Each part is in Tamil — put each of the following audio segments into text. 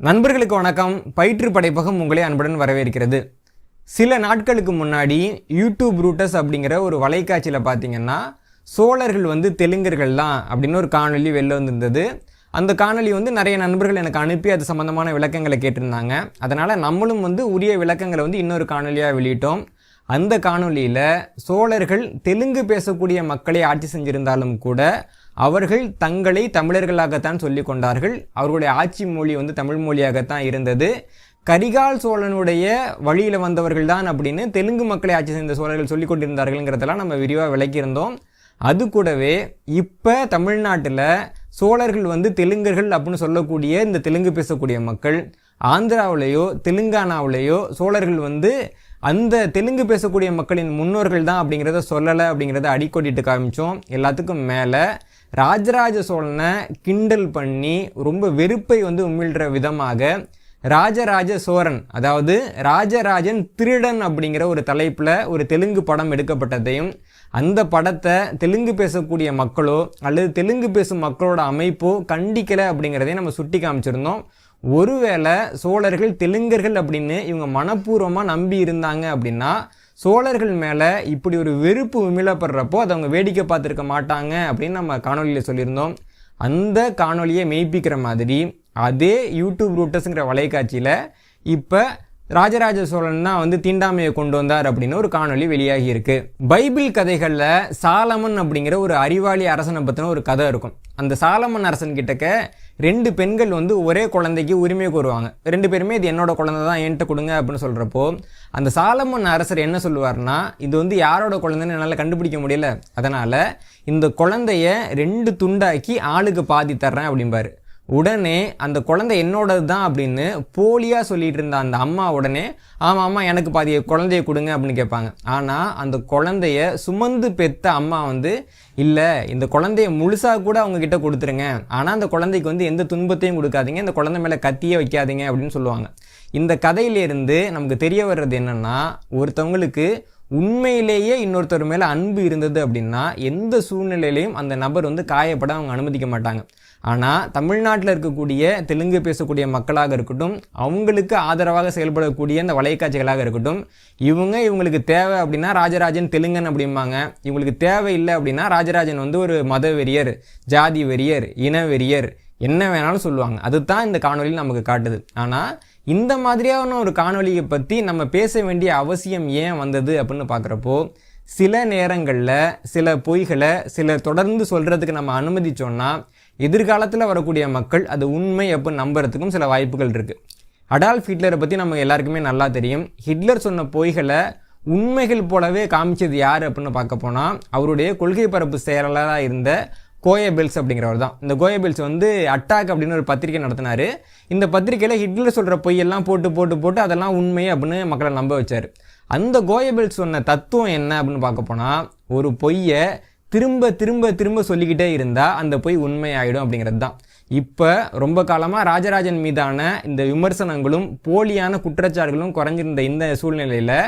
நண்பர்களுக்கு வணக்கம். பயிற்று படைப்பகம் உங்களை அன்புடன் வரவேற்கிறது. சில நாட்களுக்கு முன்னாடி யூடியூப் ரூட்டர்ஸ் அப்படிங்கிற ஒரு வலைக்காட்சியில் பார்த்தீங்கன்னா சோழர்கள் தெலுங்கர்கள் தான் அப்படின்னு ஒரு காணொலி வெளில வந்திருந்தது. அந்த காணொலி நிறைய நண்பர்கள் எனக்கு அனுப்பி அது சம்மந்தமான விளக்கங்களை கேட்டிருந்தாங்க. அதனால் நம்மளும் உரிய விளக்கங்களை இன்னொரு காணொலியாக வெளியிட்டோம். அந்த காணொலியில் சோழர்கள் தெலுங்கு பேசக்கூடிய மக்களை ஆட்சி செஞ்சிருந்தாலும் கூட அவர்கள் தங்களை தமிழர்களாகத்தான் சொல்லி கொண்டார்கள். அவர்களுடைய ஆட்சி மொழி தமிழ் மொழியாகத்தான் இருந்தது. கரிகால் சோழனுடைய வழியில் வந்தவர்கள் தான் அப்படின்னு தெலுங்கு மக்களை ஆட்சி செய்த சோழர்கள் சொல்லி கொண்டிருந்தார்கள்ங்கிறதெல்லாம் நம்ம விரிவாக விளக்கியிருந்தோம். அது கூடவே இப்போ தமிழ்நாட்டில் சோழர்கள் தெலுங்கர்கள் அப்படின்னு சொல்லக்கூடிய இந்த தெலுங்கு பேசக்கூடிய மக்கள் ஆந்திராவிலேயோ தெலுங்கானாவிலேயோ சோழர்கள் அந்த தெலுங்கு பேசக்கூடிய மக்களின் முன்னோர்கள் தான் அப்படிங்கிறத சொல்லலை அப்படிங்கிறத அடிக்கோடிட்டு காமிச்சோம். எல்லாத்துக்கும் மேலே ராஜராஜ சோழனை கிண்டல் பண்ணி ரொம்ப வெறுப்பை உமிழ்கிற விதமாக ராஜராஜ சோழன், அதாவது ராஜராஜன் திருடன் அப்படிங்கிற ஒரு தலைப்பில் ஒரு தெலுங்கு படம் எடுக்கப்பட்டதையும் அந்த படத்தை தெலுங்கு பேசக்கூடிய மக்களோ அல்லது தெலுங்கு பேசும் மக்களோட அமைப்போ கண்டிக்கலை அப்படிங்கிறதையும் நம்ம சுட்டி காமிச்சிருந்தோம். ஒருவேளை சோழர்கள் தெலுங்கர்கள் அப்படின்னு இவங்க மனப்பூர்வமாக நம்பி இருந்தாங்க அப்படின்னா சோழர்கள் மேலே இப்படி ஒரு வெறுப்பு உமிழப்படுறப்போ அதை அவங்க வேடிக்கை பார்த்துருக்க மாட்டாங்க அப்படின்னு நம்ம காணொலியில் சொல்லியிருந்தோம். அந்த காணொலியை மெய்ப்பிக்கிற மாதிரி அதே யூடியூப் ரூட்டர்ஸுங்கிற வலைக்காட்சியில் இப்போ ராஜராஜ சோழன் தான் தீண்டாமையை கொண்டு வந்தார் அப்படின்னு ஒரு காணொலி வெளியாகி இருக்கு. பைபிள் கதைகளில் சாலமன் அப்படிங்கிற ஒரு அறிவாளி அரசனை பற்றின ஒரு கதை இருக்கும். அந்த சாலமன் அரசன் கிட்டக்க 2 பெண்கள் ஒரே குழந்தைக்கு உரிமை கோருவாங்க. 2 பேருமே இது என்னோட குழந்தை தான், என்கிட்ட கொடுங்க அப்படின்னு சொல்கிறப்போ அந்த சாலமன் அரசர் என்ன சொல்லுவார்னா, இது யாரோட குழந்தைன்னு என்னால் கண்டுபிடிக்க முடியல, அதனால் இந்த குழந்தைய 2 துண்டாக்கி ஆளுக்கு பாதி தர்றேன் அப்படிம்பாரு. உடனே அந்த குழந்தை என்னோடது தான் அப்படின்னு போலியாக சொல்லிட்டு இருந்த அந்த அம்மா உடனே ஆமாம் எனக்கு பாதி குழந்தைய கொடுங்க அப்படின்னு கேட்பாங்க. ஆனால் அந்த குழந்தைய சுமந்து பெற்ற அம்மா இல்லை, இந்த குழந்தைய முழுசாக கூட அவங்க கிட்ட கொடுத்துருங்க, ஆனால் அந்த குழந்தைக்கு எந்த துன்பத்தையும் கொடுக்காதீங்க, இந்த குழந்தை மேலே கத்தியே வைக்காதீங்க அப்படின்னு சொல்லுவாங்க. இந்த கதையிலேருந்து நமக்கு தெரிய வர்றது என்னென்னா, ஒருத்தவங்களுக்கு உண்மையிலேயே இன்னொருத்தர் மேலே அன்பு இருந்தது அப்படின்னா எந்த சூழ்நிலையிலையும் அந்த நபர் காயப்பட அவங்க அனுமதிக்க மாட்டாங்க. ஆனால் தமிழ்நாட்டில் இருக்கக்கூடிய தெலுங்கு பேசக்கூடிய மக்களாக இருக்கட்டும், அவங்களுக்கு ஆதரவாக செயல்படக்கூடிய இந்த வலைக்காட்சிகளாக இருக்கட்டும், இவங்களுக்கு தேவை அப்படின்னா ராஜராஜன் தெலுங்கன் அப்படிம்பாங்க, இவங்களுக்கு தேவை இல்லை அப்படின்னா ராஜராஜன் ஒரு மத வெறியர், ஜாதி வெறியர், இன வெறியர், என்ன வேணாலும் சொல்லுவாங்க. அதுதான் இந்த காணொலியில் நமக்கு காட்டுது. ஆனால் இந்த மாதிரியான ஒரு காணொலியை பற்றி நம்ம பேச வேண்டிய அவசியம் ஏன் வந்தது அப்படின்னு பார்க்குறப்போ, சில நேரங்களில் சில பொய்களை தொடர்ந்து சொல்கிறதுக்கு நம்ம அனுமதிச்சோன்னா எதிர்காலத்தில் வரக்கூடிய மக்கள் அது உண்மை அப்படின்னு நம்புறதுக்கும் சில வாய்ப்புகள் இருக்குது. அடால்ஃப் ஹிட்லரை பற்றி நம்ம எல்லாருக்குமே நல்லா தெரியும். ஹிட்லர் சொன்ன பொய்களை உண்மைகள் போலவே காமிச்சது யார் அப்படின்னு பார்க்க போனால் அவருடைய கொள்கை பரப்பு செயலாளராக இருந்த கோயபெல்ஸ் அப்படிங்கிறவர் தான். இந்த கோயபெல்ஸ் அட்டாக் அப்படின்னு ஒரு பத்திரிகை நடத்தினார். இந்த பத்திரிகையில் ஹிட்லர் சொல்கிற பொய்யெல்லாம் போட்டு அதெல்லாம் உண்மை அப்படின்னு மக்களை நம்ப வச்சார். அந்த கோயபெல்ஸ் சொன்ன தத்துவம் என்ன அப்படின்னு பார்க்க போனால், ஒரு பொய்யை திரும்ப திரும்ப திரும்ப சொல்லிக்கிட்டே இருந்தால் அந்த பொய் உண்மையாயிடும் அப்படிங்கிறது தான். இப்போ ரொம்ப காலமாக ராஜராஜன் மீதான இந்த விமர்சனங்களும் போலியான குற்றச்சாட்டுகளும் குறைஞ்சிருந்த இந்த சூழ்நிலையில்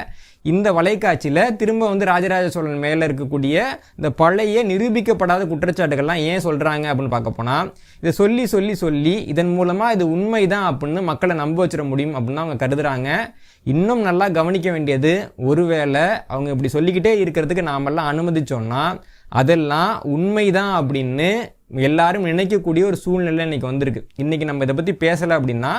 இந்த வலைக்காட்சியில் திரும்ப ராஜராஜ சோழன் மேலே இருக்கக்கூடிய இந்த பழைய நிரூபிக்கப்படாத குற்றச்சாட்டுகள்லாம் ஏன் சொல்கிறாங்க அப்படின்னு பார்க்க போனால், இதை சொல்லி சொல்லி சொல்லி இதன் மூலமாக இது உண்மை தான் அப்படின்னு மக்களை நம்ப வச்சிட முடியும் அப்படின்னு அவங்க கருதுகிறாங்க. இன்னும் நல்லா கவனிக்க வேண்டியது, ஒருவேளை அவங்க இப்படி சொல்லிக்கிட்டே இருக்கிறதுக்கு நாமெல்லாம் அனுமதிச்சோன்னா அதெல்லாம் உண்மைதான் அப்படின்னு எல்லாரும் நினைக்கக்கூடிய ஒரு சூழ்நிலை இன்னைக்கு வந்திருக்கு. இன்றைக்கி நம்ம இதை பற்றி பேசலை அப்படின்னா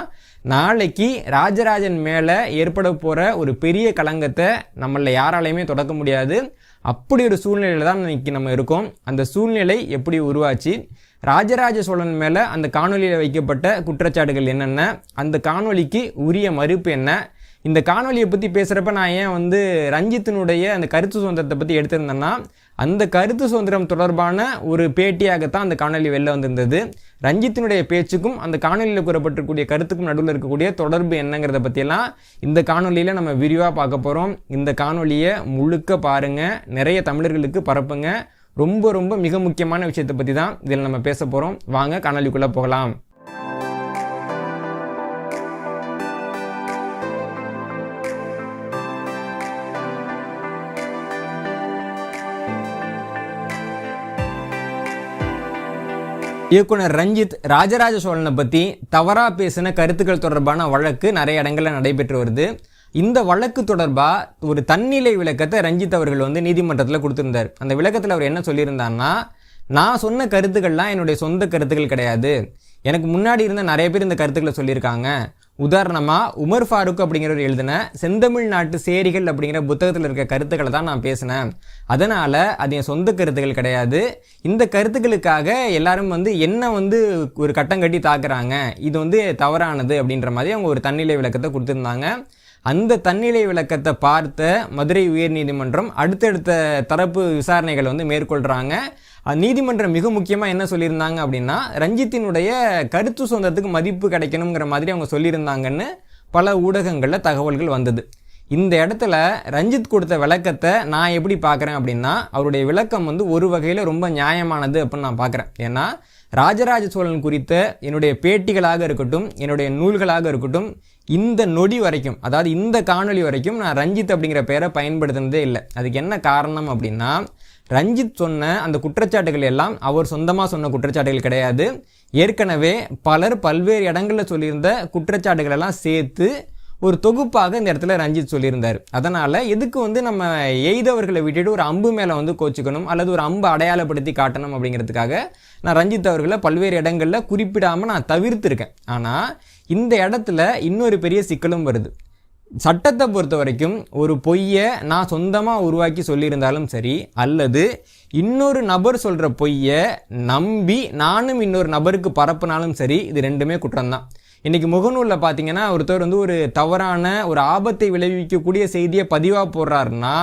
நாளைக்கு ராஜராஜன் மேலே ஏற்பட போகிற ஒரு பெரிய களங்கத்தை நம்மள யாராலையுமே தொடக்க முடியாது. அப்படி ஒரு சூழ்நிலையில் தான் இன்னைக்கு நம்ம இருக்கோம். அந்த சூழ்நிலை எப்படி உருவாச்சு, ராஜராஜ சோழன் மேலே அந்த காணொலியில் வைக்கப்பட்ட குற்றச்சாட்டுகள் என்னென்ன, அந்த காணொலிக்கு உரிய மறுப்பு என்ன, இந்த காணொலியை பற்றி பேசுகிறப்ப நான் ஏன் ரஞ்சித்தினுடைய அந்த கருத்து சுதந்திரத்தை பற்றி எடுத்திருந்தேன்னா, அந்த கருத்து சுதந்திரம் தொடர்பான ஒரு பேட்டியாகத்தான் அந்த காணொலி வெளில வந்திருந்தது. ரஞ்சித்தினுடைய பேச்சுக்கும் அந்த காணொலியில் கூறப்பட்டிருக்கக்கூடிய கருத்துக்கும் நடுவில் இருக்கக்கூடிய தொடர்பு என்னங்கிறத பற்றியெல்லாம் இந்த காணொலியில் நம்ம விரிவாக பார்க்க போகிறோம். இந்த காணொலியை முழுக்க பாருங்கள், நிறைய தமிழர்களுக்கு பரப்புங்க. ரொம்ப ரொம்ப மிக முக்கியமான விஷயத்தை பற்றி தான் இதில் நம்ம பேச போகிறோம். வாங்க காணொலிக்குள்ளே போகலாம். இயக்குனர் ரஞ்சித் ராஜராஜ சோழனை பற்றி தவறாக பேசின கருத்துக்கள் தொடர்பான வழக்கு நிறைய இடங்களில் நடைபெற்று வருது. இந்த வழக்கு தொடர்பாக ஒரு தன்னிலை விளக்கத்தை ரஞ்சித் அவர்கள் வந்து நீதிமன்றத்தில் கொடுத்துருந்தார். அந்த விளக்கத்தில் அவர் என்ன சொல்லியிருந்தார்னா, நான் சொன்ன கருத்துக்கள்லாம் என்னுடைய சொந்த கருத்துக்கள் கிடையாது, எனக்கு முன்னாடி இருந்த நிறைய பேர் இந்த கருத்துக்களை சொல்லியிருக்காங்க. உதாரணமாக உமர் ஃபாரூக் அப்படிங்கிறவர் எழுதின செந்தமிழ் நாட்டு சேரிகள் அப்படிங்கிற புத்தகத்தில் இருக்க கருத்துக்களை தான் நான் பேசினேன். அதனால் அது என் சொந்த கருத்துக்கள் கிடையாது. இந்த கருத்துக்களுக்காக எல்லாரும் வந்து என்ன வந்து ஒரு கட்டம் கட்டி தாக்குறாங்க, இது வந்து தவறானது அப்படின்ற மாதிரி அவங்க ஒரு தன்னிலை விளக்கத்தை கொடுத்துருந்தாங்க. அந்த தன்னிலை விளக்கத்தை பார்த்த மதுரை உயர்நீதிமன்றம் அடுத்தடுத்த தரப்பு விசாரணைகளை வந்து மேற்கொள்கிறாங்க. நீதிமன்றம் மிக முக்கியமாக என்ன சொல்லியிருந்தாங்க அப்படின்னா, ரஞ்சித்தினுடைய கருத்து சுதந்திரத்துக்கு மதிப்பு கிடைக்கணுங்கிற மாதிரி அவங்க சொல்லியிருந்தாங்கன்னு பல ஊடகங்களில் தகவல்கள் வந்தது. இந்த இடத்துல ரஞ்சித் கொடுத்த விளக்கத்தை நான் எப்படி பார்க்குறேன் அப்படின்னா, அவருடைய விளக்கம் வந்து ஒரு வகையில் ரொம்ப நியாயமானது அப்படின்னு நான் பார்க்குறேன். ஏன்னா ராஜராஜ சோழன் குறித்த என்னுடைய பேட்டிகளாக இருக்கட்டும், என்னுடைய நூல்களாக இருக்கட்டும், இந்த நொடி வரைக்கும், அதாவது இந்த காணொலி வரைக்கும் நான் ரஞ்சித் அப்படிங்கிற பேரை பயன்படுத்தினதே இல்லை. அதுக்கு என்ன காரணம் அப்படின்னா, ரஞ்சித் சொன்ன அந்த குற்றச்சாட்டுகள் எல்லாம் அவர் சொந்தமாக சொன்ன குற்றச்சாட்டுகள் கிடையாது. ஏற்கனவே பலர் பல்வேறு இடங்களில் சொல்லியிருந்த குற்றச்சாட்டுகள் எல்லாம் சேர்த்து ஒரு தொகுப்பாக இந்த இடத்துல ரஞ்சித் சொல்லியிருந்தார். அதனால் எதுக்கு வந்து நம்ம எய்தவர்களை விட்டுட்டு ஒரு அம்பு மேலே வந்து கோச்சிக்கணும் அல்லது ஒரு அம்பு அடையாளப்படுத்தி காட்டணும் அப்படிங்கிறதுக்காக நான் ரஞ்சித் அவர்களை பல்வேறு இடங்களில் குறிப்பிடாமல் நான் தவிர்த்திருக்கேன். ஆனால் இந்த இடத்துல இன்னொரு பெரிய சிக்கலும் வருது. சட்டத்தை பொறுத்த வரைக்கும் ஒரு பொய்யை நான் சொந்தமாக உருவாக்கி சொல்லியிருந்தாலும் சரி, அல்லது இன்னொரு நபர் சொல்கிற பொய்யை நம்பி நானும் இன்னொரு நபருக்கு பரப்புனாலும் சரி, இது ரெண்டுமே குற்றம்தான். இன்றைக்கி முகநூலில் பார்த்தீங்கன்னா ஒருத்தர் வந்து ஒரு தவறான ஒரு ஆபத்தை விளைவிக்கக்கூடிய செய்தியை பதிவாக போடுறாருன்னா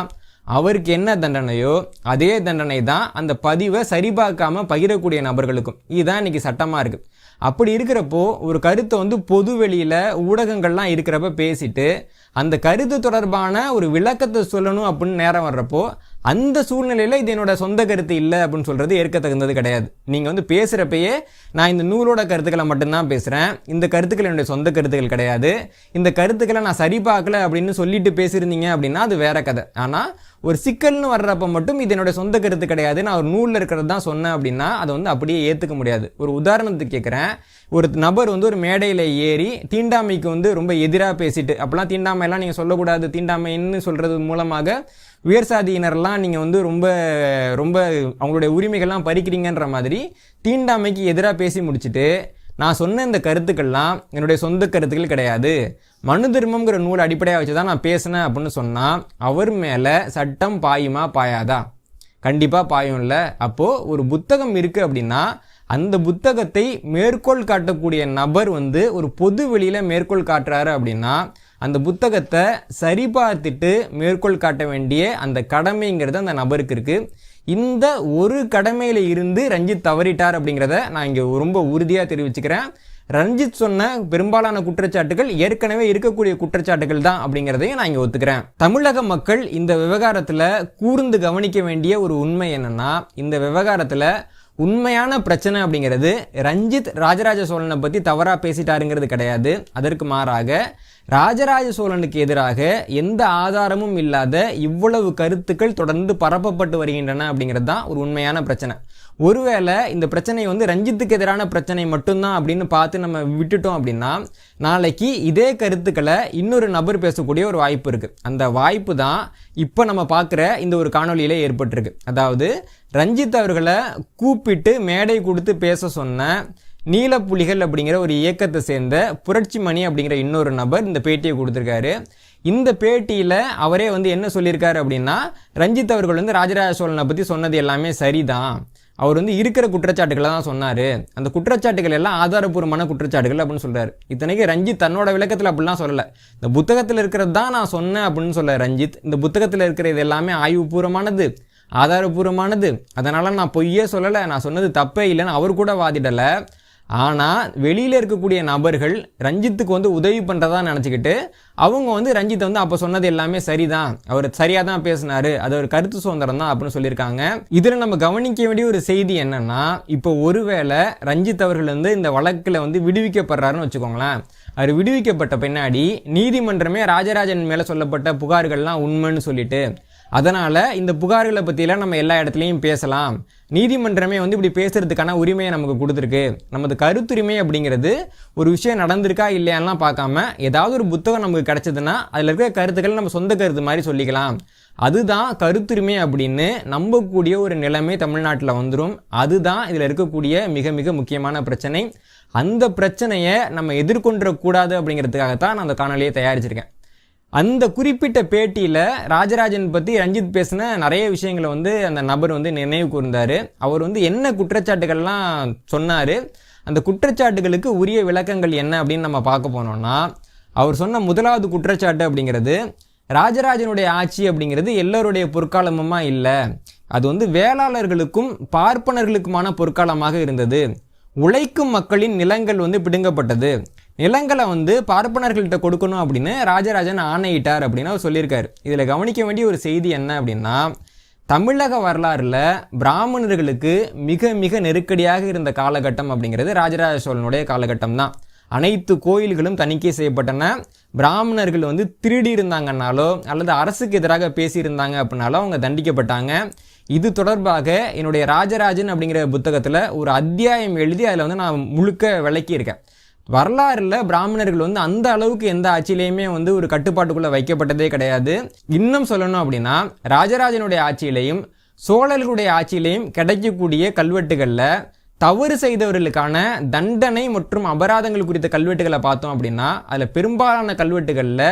அவருக்கு என்ன தண்டனையோ அதே தண்டனை தான் அந்த பதிவை சரிபார்க்காமல் பகிரக்கூடிய நபர்களுக்கும். இதுதான் இன்றைக்கி சட்டமாக இருக்குது. அப்படி இருக்கிறப்போ ஒரு கருத்தை வந்து பொது வெளியில் ஊடகங்கள்லாம் இருக்கிறப்ப பேசிட்டு அந்த கருத்து தொடர்பான ஒரு விளக்கத்தை சொல்லணும் அப்படின்னு நேரம் வர்றப்போ அந்த சூழ்நிலையில் இது என்னோட சொந்த கருத்து இல்லை அப்படின்னு சொல்கிறது ஏற்க தகுந்தது கிடையாது. நீங்கள் வந்து பேசுகிறப்பயே நான் இந்த நூலோட கருத்துக்களை மட்டும்தான் பேசுகிறேன், இந்த கருத்துக்கள் என்னுடைய சொந்த கருத்துக்கள் கிடையாது, இந்த கருத்துக்களை நான் சரி பார்க்கல அப்படின்னு சொல்லிட்டு பேசியிருந்தீங்க அப்படின்னா அது வேற கதை. ஆனால் ஒரு சிக்கல்னு வர்றப்ப மட்டும் இது என்னுடைய சொந்த கருத்து கிடையாது, நான் ஒரு நூலில் இருக்கிறது தான் சொன்னேன் அப்படின்னா அதை வந்து அப்படியே ஏற்றுக்க முடியாது. ஒரு உதாரணத்துக்கு கேட்குறேன், ஒரு நபர் வந்து ஒரு மேடையில் ஏறி தீண்டாமைக்கு வந்து ரொம்ப எதிராக பேசிட்டு, அப்போலாம் தீண்டாமையெல்லாம் நீங்கள் சொல்லக்கூடாது, தீண்டாமைன்னு சொல்கிறது மூலமாக உயர் சாதியினரெல்லாம் நீங்கள் வந்து ரொம்ப ரொம்ப அவங்களுடைய உரிமைகள்லாம் பறிக்கிறீங்கன்ற மாதிரி தீண்டாமைக்கு எதிராக பேசி முடிச்சுட்டு நான் சொன்ன இந்த கருத்துக்கள்லாம் என்னுடைய சொந்த கருத்துக்கள் கிடையாது, மனு தர்மம்ங்கிற நூல் அடிப்படையாக வச்சு தான் நான் பேசினேன் அப்படின்னு சொன்னால் அவர் மேலே சட்டம் பாயுமா பாயாதா? கண்டிப்பாக பாயும் இல்லை. அப்போது ஒரு புத்தகம் இருக்குது அப்படின்னா அந்த புத்தகத்தை மேற்கோள் காட்டக்கூடிய நபர் வந்து ஒரு பொது வெளியில் மேற்கோள் காட்டுறாரு அப்படின்னா அந்த புத்தகத்தை சரிபார்த்துட்டு மேற்கோள் காட்ட வேண்டிய அந்த கடமைங்கிறது அந்த நபருக்கு இருக்குது. இந்த ஒரு கடமையில் இருந்து ரஞ்சித் தவறிட்டார் அப்படிங்கிறத நான் இங்கே ரொம்ப உறுதியாக தெரிவிச்சுக்கிறேன். ரஞ்சித் சொன்ன பெரும்பாலான குற்றச்சாட்டுகள் ஏற்கனவே இருக்கக்கூடிய குற்றச்சாட்டுகள் தான் அப்படிங்கிறதையும் நான் இங்கே ஒத்துக்கிறேன். தமிழக மக்கள் இந்த விவகாரத்தில் கூர்ந்து கவனிக்க வேண்டிய ஒரு உண்மை என்னன்னா, இந்த விவகாரத்தில் உண்மையான பிரச்சனை அப்படிங்கிறது ரஞ்சித் ராஜராஜ சோழனை பற்றி தவறாக பேசிட்டாருங்கிறது கிடையாது. அதற்கு மாறாக ராஜராஜ சோழனுக்கு எதிராக எந்த ஆதாரமும் இல்லாத இவ்வளவு கருத்துக்கள் தொடர்ந்து பரப்பப்பட்டு வருகின்றன அப்படிங்கிறது தான் ஒரு உண்மையான பிரச்சனை. ஒருவேளை இந்த பிரச்சனை வந்து ரஞ்சித்துக்கு எதிரான பிரச்சனை மட்டும்தான் அப்படின்னு பார்த்து நம்ம விட்டுட்டோம் அப்படின்னா நாளைக்கு இதே கருத்துக்களை இன்னொரு நபர் பேசக்கூடிய ஒரு வாய்ப்பு இருக்குது. அந்த வாய்ப்பு தான் இப்போ நம்ம பார்க்குற இந்த ஒரு காணொலியிலே ஏற்பட்டிருக்கு. அதாவது ரஞ்சித் அவர்களை கூப்பிட்டு மேடை கொடுத்து பேச சொன்ன நீலப்புலிகள் அப்படிங்கிற ஒரு இயக்கத்தை சேர்ந்த புரட்சிமணி அப்படிங்கிற இன்னொரு நபர் இந்த பேட்டியை கொடுத்துருக்காரு. இந்த பேட்டியில் அவரே வந்து என்ன சொல்லியிருக்காரு அப்படின்னா, ரஞ்சித் அவர்கள் வந்து ராஜராஜ சோழனை பற்றி சொன்னது எல்லாமே சரிதான், அவர் வந்து இருக்கிற குற்றச்சாட்டுகளை தான் சொன்னார், அந்த குற்றச்சாட்டுகள் எல்லாம் ஆதாரபூர்வமான குற்றச்சாட்டுகள் அப்படின்னு சொல்கிறார். இத்தனைக்கு ரஞ்சித் தன்னோட விளக்கத்தில் அப்படிலாம் சொல்லலை, இந்த புத்தகத்தில் இருக்கிறது தான் நான் சொன்னேன் அப்படின்னு சொல்ல ரஞ்சித், இந்த புத்தகத்தில் இருக்கிறது எல்லாமே ஆய்வுபூர்வமானது, ஆதாரபூர்வமானது, அதனால் நான் பொய்யே சொல்லலை, நான் சொன்னது தப்பே இல்லைன்னு அவர் கூட வாதிடலை. ஆனால் வெளியில் இருக்கக்கூடிய நபர்கள் ரஞ்சித்துக்கு வந்து உதவி பண்ணுறதா நினச்சிக்கிட்டு அவங்க வந்து ரஞ்சித்தை வந்து அப்போ சொன்னது எல்லாமே சரிதான், அவர் சரியாக தான் பேசினார், அது ஒரு கருத்து சுதந்திரம் தான் அப்படின்னு சொல்லியிருக்காங்க. இதில் நம்ம கவனிக்க வேண்டிய ஒரு செய்தி என்னென்னா, இப்போ ஒருவேளை ரஞ்சித் அவர்கள் வந்து இந்த வழக்கில் வந்து விடுவிக்கப்படுறாருன்னு வச்சுக்கோங்களேன். அவர் விடுவிக்கப்பட்ட பின்னாடி நீதிமன்றமே ராஜராஜன் மேலே சொல்லப்பட்ட புகார்கள்லாம் உண்மைன்னு சொல்லிட்டு அதனால் இந்த புகார்களை பற்றிலாம் நம்ம எல்லா இடத்துலையும் பேசலாம், நீதிமன்றமே வந்து இப்படி பேசுறதுக்கான உரிமையை நமக்கு கொடுத்துருக்கு. நமது கருத்துரிமை அப்படிங்கிறது ஒரு விஷயம் நடந்திருக்கா இல்லையான்லாம் பார்க்காம ஏதாவது ஒரு புத்தகம் நமக்கு கிடைச்சதுன்னா அதில் இருக்கிற கருத்துக்கள் நம்ம சொந்த கருத்து மாதிரி சொல்லிக்கலாம். அதுதான் கருத்துரிமை அப்படின்னு நம்பக்கூடிய ஒரு நிலைமை தமிழ்நாட்டில் வந்துடும். அதுதான் இதில் இருக்கக்கூடிய மிக மிக முக்கியமான பிரச்சனை. அந்த பிரச்சனையை நம்ம எதிர்கொண்டுடக்கூடாது அப்படிங்கிறதுக்காகத்தான் நான் அந்த காணொலியை தயாரிச்சிருக்கேன். அந்த குறிப்பிட்ட பேட்டியில் ராஜராஜன் பற்றி ரஞ்சித் பேசின நிறைய விஷயங்களை வந்து அந்த நபர் வந்து நினைவு கூர்ந்தார். அவர் வந்து என்ன குற்றச்சாட்டுகள்லாம் சொன்னார், அந்த குற்றச்சாட்டுகளுக்கு உரிய விளக்கங்கள் என்ன அப்படின்னு நம்ம பார்க்க போனோம்னா, அவர் சொன்ன முதலாவது குற்றச்சாட்டு அப்படிங்கிறது, ராஜராஜனுடைய ஆட்சி அப்படிங்கிறது எல்லோருடைய பொற்காலமுமா இல்லை, அது வந்து வேளாளர்களுக்கும் பார்ப்பனர்களுக்குமான பொற்காலமாக இருந்தது. உழைக்கும் மக்களின் நிலங்கள் வந்து பிடுங்கப்பட்டது, நிலங்களை வந்து பார்ப்பனர்கள்ட்ட கொடுக்கணும் அப்படின்னு ராஜராஜன் ஆணையிட்டார் அப்படின்னு அவர் சொல்லியிருக்காரு. இதில் கவனிக்க வேண்டிய ஒரு செய்தி என்ன அப்படின்னா, தமிழக வரலாறுல பிராமணர்களுக்கு மிக மிக நெருக்கடியாக இருந்த காலகட்டம் அப்படிங்கிறது ராஜராஜ சோழனுடைய காலகட்டம் தான். அனைத்து கோயில்களும் தணிக்கை செய்யப்பட்டன. பிராமணர்கள் வந்து திருடி இருந்தாங்கன்னாலோ அல்லது அரசுக்கு எதிராக பேசியிருந்தாங்க அப்படின்னாலோ அவங்க தண்டிக்கப்பட்டாங்க. இது தொடர்பாக என்னுடைய ராஜராஜன் அப்படிங்கிற புத்தகத்தில் ஒரு அத்தியாயம் எழுதி அதில் வந்து நான் முழுக்க விளக்கியிருக்கேன். வரலாறுல பிராமணர்கள் வந்து அந்த அளவுக்கு எந்த ஆட்சியிலையுமே வந்து ஒரு கட்டுப்பாட்டுக்குள்ளே வைக்கப்பட்டதே கிடையாது. இன்னும் சொல்லணும் அப்படின்னா, ராஜராஜனுடைய ஆட்சியிலையும் சோழர்களுடைய ஆட்சியிலையும் கிடைக்கக்கூடிய கல்வெட்டுகளில் தவறு செய்தவர்களுக்கான தண்டனை மற்றும் அபராதங்கள் குறித்த கல்வெட்டுகளை பார்த்தோம் அப்படின்னா, அதில் பெரும்பாலான கல்வெட்டுகளில்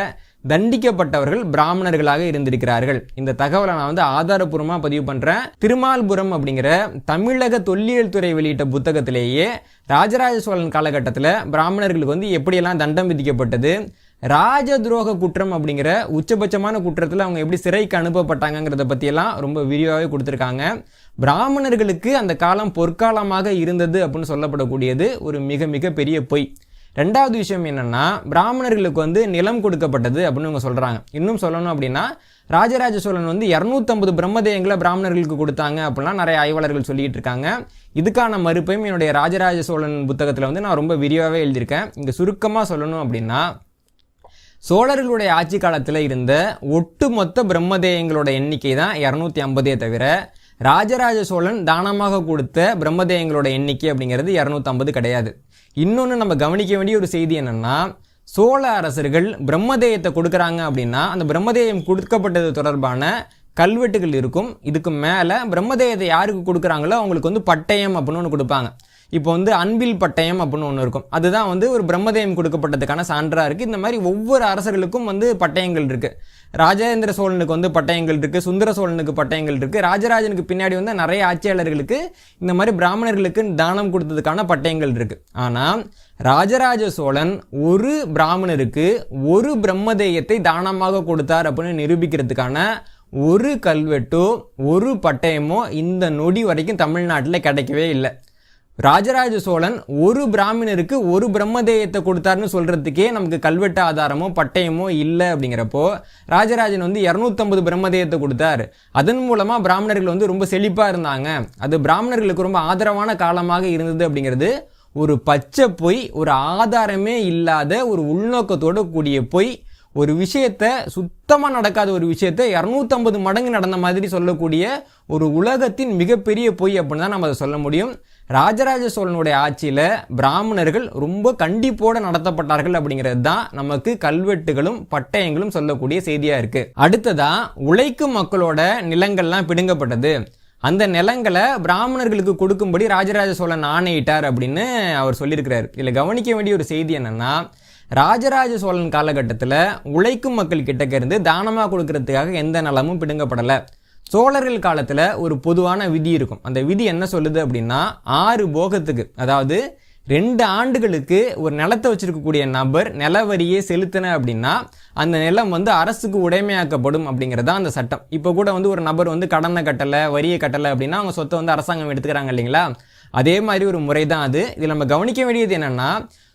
தண்டிக்கப்பட்டவர்கள் பிராமணர்களாக இருந்திருக்கிறார்கள். இந்த தகவலை நான் வந்து ஆதாரபூர்வமாக பதிவு பண்ணுறேன். திருமால்புரம் அப்படிங்கிற தமிழக தொல்லியல் துறை வெளியிட்ட புத்தகத்திலேயே ராஜராஜ சோழன் காலகட்டத்தில் பிராமணர்களுக்கு வந்து எப்படியெல்லாம் தண்டம் விதிக்கப்பட்டது, ராஜ துரோக குற்றம் அப்படிங்கிற உச்சபட்சமான குற்றத்தில் அவங்க எப்படி சிறைக்கு அனுப்பப்பட்டாங்கிறத பற்றியெல்லாம் ரொம்ப விரிவாகவே கொடுத்துருக்காங்க. பிராமணர்களுக்கு அந்த காலம் பொற்காலமாக இருந்தது அப்படின்னு சொல்லப்படக்கூடியது ஒரு மிக மிக பெரிய பொய். ரெண்டாவது விஷயம் என்னன்னா, பிராமணர்களுக்கு வந்து நிலம் கொடுக்கப்பட்டது அப்படின்னு அவங்க சொல்றாங்க. இன்னும் சொல்லணும் அப்படின்னா, ராஜராஜ சோழன் வந்து 250 பிரம்மதேயங்களை பிராமணர்களுக்கு கொடுத்தாங்க அப்படின்னா நிறைய ஆய்வாளர்கள் சொல்லிட்டு இருக்காங்க. இதுக்கான மறுப்பையும் என்னுடைய ராஜராஜ சோழன் புத்தகத்தில் வந்து நான் ரொம்ப விரிவாகவே எழுதியிருக்கேன். இங்கே சுருக்கமாக சொல்லணும் அப்படின்னா, சோழர்களுடைய ஆட்சி காலத்தில் இருந்த ஒட்டுமொத்த பிரம்மதேயங்களோட எண்ணிக்கை தான் 250 தவிர ராஜராஜ சோழன் தானமாக கொடுத்த பிரம்மதேயங்களோட எண்ணிக்கை அப்படிங்கிறது 250 கிடையாது. இன்னொன்று நம்ம கவனிக்க வேண்டிய ஒரு செய்தி என்னன்னா, சோழ அரசர்கள் பிரம்மதேயத்தை கொடுக்குறாங்க அப்படின்னா அந்த பிரம்மதேயம் கொடுக்கப்பட்டது தொடர்பான கல்வெட்டுகள் இருக்கும். இதுக்கு மேலே பிரம்மதேயத்தை யாருக்கு கொடுக்குறாங்களோ அவங்களுக்கு வந்து பட்டயம் அப்படின்னு ஒன்று கொடுப்பாங்க. இப்போ வந்து அன்பில் பட்டயம் அப்படின்னு ஒன்று இருக்கும். அதுதான் வந்து ஒரு பிரம்மதேயம் கொடுக்கப்பட்டதுக்கான சான்றாக இருக்குது. இந்த மாதிரி ஒவ்வொரு அரசர்களுக்கும் வந்து பட்டயங்கள் இருக்குது. ராஜேந்திர சோழனுக்கு வந்து பட்டயங்கள் இருக்குது, சுந்தர சோழனுக்கு பட்டயங்கள் இருக்குது. ராஜராஜனுக்கு பின்னாடி வந்து நிறைய ஆட்சியாளர்களுக்கு இந்த மாதிரி பிராமணர்களுக்கு தானம் கொடுத்ததுக்கான பட்டயங்கள் இருக்குது. ஆனால் ராஜராஜ சோழன் ஒரு பிராமணருக்கு ஒரு பிரம்மதேயத்தை தானமாக கொடுத்தார் அப்படின்னு நிரூபிக்கிறதுக்கான ஒரு கல்வெட்டோ ஒரு பட்டயமோ இந்த நொடி வரைக்கும் தமிழ்நாட்டில் கிடைக்கவே இல்லை. ராஜராஜ சோழன் ஒரு பிராமணருக்கு ஒரு பிரம்மதேயத்தை கொடுத்தாருன்னு சொல்றதுக்கே நமக்கு கல்வெட்டு ஆதாரமோ பட்டயமோ இல்லை. அப்படிங்கிறப்போ ராஜராஜன் வந்து 250 பிரம்மதேயத்தை கொடுத்தார். அதன் மூலமா பிராமணர்கள் வந்து ரொம்ப செழிப்பா இருந்தாங்க, அது பிராமணர்களுக்கு ரொம்ப ஆதரவான காலமாக இருந்தது அப்படிங்கிறது ஒரு பச்சை பொய், ஒரு ஆதாரமே இல்லாத ஒரு உள்நோக்கத்தோட கூடிய பொய். ஒரு விஷயத்த சுத்தமாக நடக்காத ஒரு விஷயத்த 250 மடங்கு நடந்த மாதிரி சொல்லக்கூடிய ஒரு உலகத்தின் மிகப்பெரிய பொய் அப்படின்னு தான் நம்ம அதை சொல்ல முடியும். ராஜராஜ சோழனுடைய ஆட்சியில் பிராமணர்கள் ரொம்ப கண்டிப்போடு நடத்தப்பட்டார்கள் அப்படிங்கிறது தான் நமக்கு கல்வெட்டுகளும் பட்டயங்களும் சொல்லக்கூடிய செய்தியாக இருக்குது. அடுத்ததா உழைக்கும் மக்களோட நிலங்கள்லாம் பிடுங்கப்பட்டது. அந்த நிலங்களை பிராமணர்களுக்கு கொடுக்கும்படி ராஜராஜ சோழன் ஆணையிட்டார் அப்படின்னு அவர் சொல்லியிருக்கிறார். இதில் கவனிக்க வேண்டிய ஒரு செய்தி என்னன்னா, ராஜராஜ சோழன் காலகட்டத்தில் உழைக்கும் மக்கள் கிட்டக்க இருந்து தானமாக கொடுக்கறதுக்காக எந்த நிலமும் பிடுங்கப்படலை. சோழர்கள் காலத்தில் ஒரு பொதுவான விதி இருக்கும். அந்த விதி என்ன சொல்லுது அப்படின்னா, 6 போகத்துக்கு, அதாவது 2 ஆண்டுகளுக்கு ஒரு நிலத்தை வச்சிருக்கக்கூடிய நபர் நிலவரியே செலுத்தின அப்படின்னா அந்த நிலம் வந்து அரசுக்கு உடைமையாக்கப்படும் அப்படிங்கிறதா அந்த சட்டம். இப்போ கூட வந்து ஒரு நபர் வந்து கடனை கட்டலை, வரியை கட்டலை அப்படின்னா அவங்க சொத்தை வந்து அரசாங்கம் எடுத்துக்கிறாங்க இல்லைங்களா? அதே மாதிரி ஒரு முறை தான் அது. இதில் நம்ம கவனிக்க வேண்டியது என்னன்னா,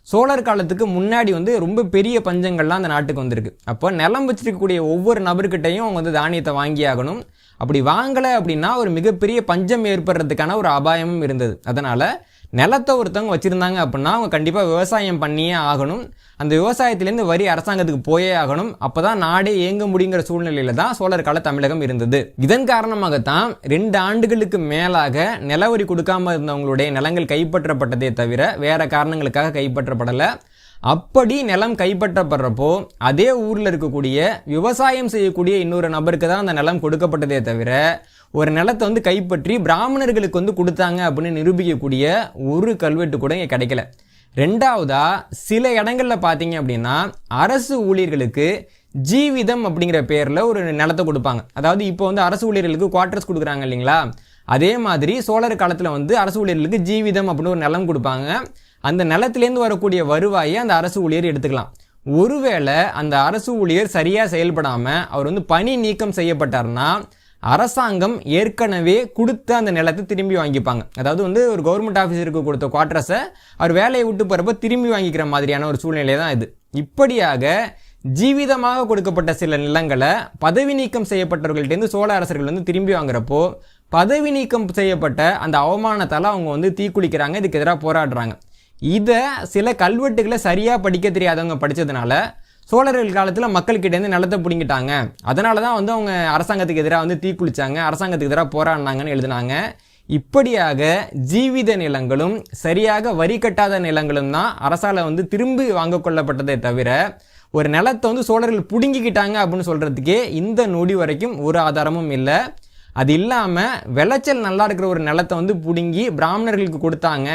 சோழர் காலத்துக்கு முன்னாடி வந்து ரொம்ப பெரிய பஞ்சங்கள்லாம் அந்த நாட்டுக்கு வந்திருக்கு. அப்போ நிலம் வச்சிருக்கக்கூடிய ஒவ்வொரு நபர்கிட்டையும் அவங்க வந்து தானியத்தை வாங்கி ஆகணும். அப்படி வாங்கலை அப்படின்னா ஒரு மிகப்பெரிய பஞ்சம் ஏற்படுறதுக்கான ஒரு அபாயமும் இருந்தது. அதனால் நிலத்தை ஒருத்தவங்க வச்சுருந்தாங்க அப்படின்னா அவங்க கண்டிப்பாக விவசாயம் பண்ணியே ஆகணும். அந்த விவசாயத்திலேருந்து வரி அரசாங்கத்துக்கு போயே ஆகணும். அப்போ தான் நாடே இயங்க முடியுங்கிற சூழ்நிலையில் தான் சோழர் கால தமிழகம் இருந்தது. இதன் காரணமாகத்தான் 2 ஆண்டுகளுக்கு மேலாக நிலவரி கொடுக்காம இருந்தவங்களுடைய நிலங்கள் கைப்பற்றப்பட்டதே தவிர வேற காரணங்களுக்காக கைப்பற்றப்படலை. அப்படி நிலம் கைப்பற்றப்படுறப்போ அதே ஊரில் இருக்கக்கூடிய விவசாயம் செய்யக்கூடிய இன்னொரு நபருக்கு தான் அந்த நிலம் கொடுக்கப்பட்டதே தவிர ஒரு நிலத்தை வந்து கைப்பற்றி பிராமணர்களுக்கு வந்து கொடுத்தாங்க அப்படின்னு நிரூபிக்கக்கூடிய ஒரு கல்வெட்டு கூட இங்கே கிடைக்கல. ரெண்டாவதா சில இடங்களில் பார்த்தீங்க அப்படின்னா அரசு ஊழியர்களுக்கு ஜீவிதம் அப்படிங்கிற பேரில் ஒரு நிலத்தை கொடுப்பாங்க. அதாவது இப்போ வந்து அரசு ஊழியர்களுக்கு குவார்டர்ஸ் கொடுக்குறாங்க இல்லைங்களா, அதே மாதிரி சோழர் காலத்தில் வந்து அரசு ஊழியர்களுக்கு ஜீவிதம் அப்படின்னு ஒரு நிலம் கொடுப்பாங்க. அந்த நிலத்திலேருந்து வரக்கூடிய வருவாயை அந்த அரசு ஊழியர் எடுத்துக்கலாம். ஒருவேளை அந்த அரசு ஊழியர் சரியாக செயல்படாமல் அவர் வந்து பணி நீக்கம் செய்யப்பட்டார்னா அரசாங்கம் ஏற்கனவே கொடுத்த அந்த நிலத்தை திரும்பி வாங்கிப்பாங்க. அதாவது வந்து ஒரு கவர்மெண்ட் ஆஃபீஸருக்கு கொடுத்த குவார்டர்ஸை அவர் வேலையை விட்டு போகிறப்ப திரும்பி வாங்கிக்கிற மாதிரியான ஒரு சூழ்நிலை தான் இது. இப்படியாக ஜீவிதமாக கொடுக்கப்பட்ட சில நிலங்களை பதவி நீக்கம் செய்யப்பட்டவர்கள்ட்டேருந்து சோழ அரசர்கள் வந்து திரும்பி வாங்குறப்போ பதவி நீக்கம் செய்யப்பட்ட அந்த அவமானத்தால் அவங்க வந்து தீக்குளிக்கிறாங்க, இதுக்கு எதிராக போராடுறாங்க. இதை சில கல்வெட்டுகளை சரியாக படிக்க தெரியாதவங்க படித்ததுனால சோழர்கள் காலத்தில் மக்கள்கிட்டேருந்து நிலத்தை பிடிங்கிட்டாங்க. அதனால தான் வந்து அவங்க அரசாங்கத்துக்கு எதிராக வந்து தீக்குளிச்சாங்க, அரசாங்கத்துக்கு எதிராக போராடினாங்கன்னு எழுதினாங்க. இப்படியாக ஜீவித நிலங்களும் சரியாக வரி கட்டாத நிலங்களும் தான் அரசால் வந்து திரும்பி வாங்க கொள்ளப்பட்டதே தவிர ஒரு நிலத்தை வந்து சோழர்கள் பிடுங்கிக்கிட்டாங்க அப்படின்னு சொல்கிறதுக்கே இந்த நொடி வரைக்கும் ஒரு ஆதாரமும் இல்லை. அது இல்லாமல் விளைச்சல் நல்லா இருக்கிற ஒரு நிலத்தை வந்து பிடுங்கி பிராமணர்களுக்கு கொடுத்தாங்க,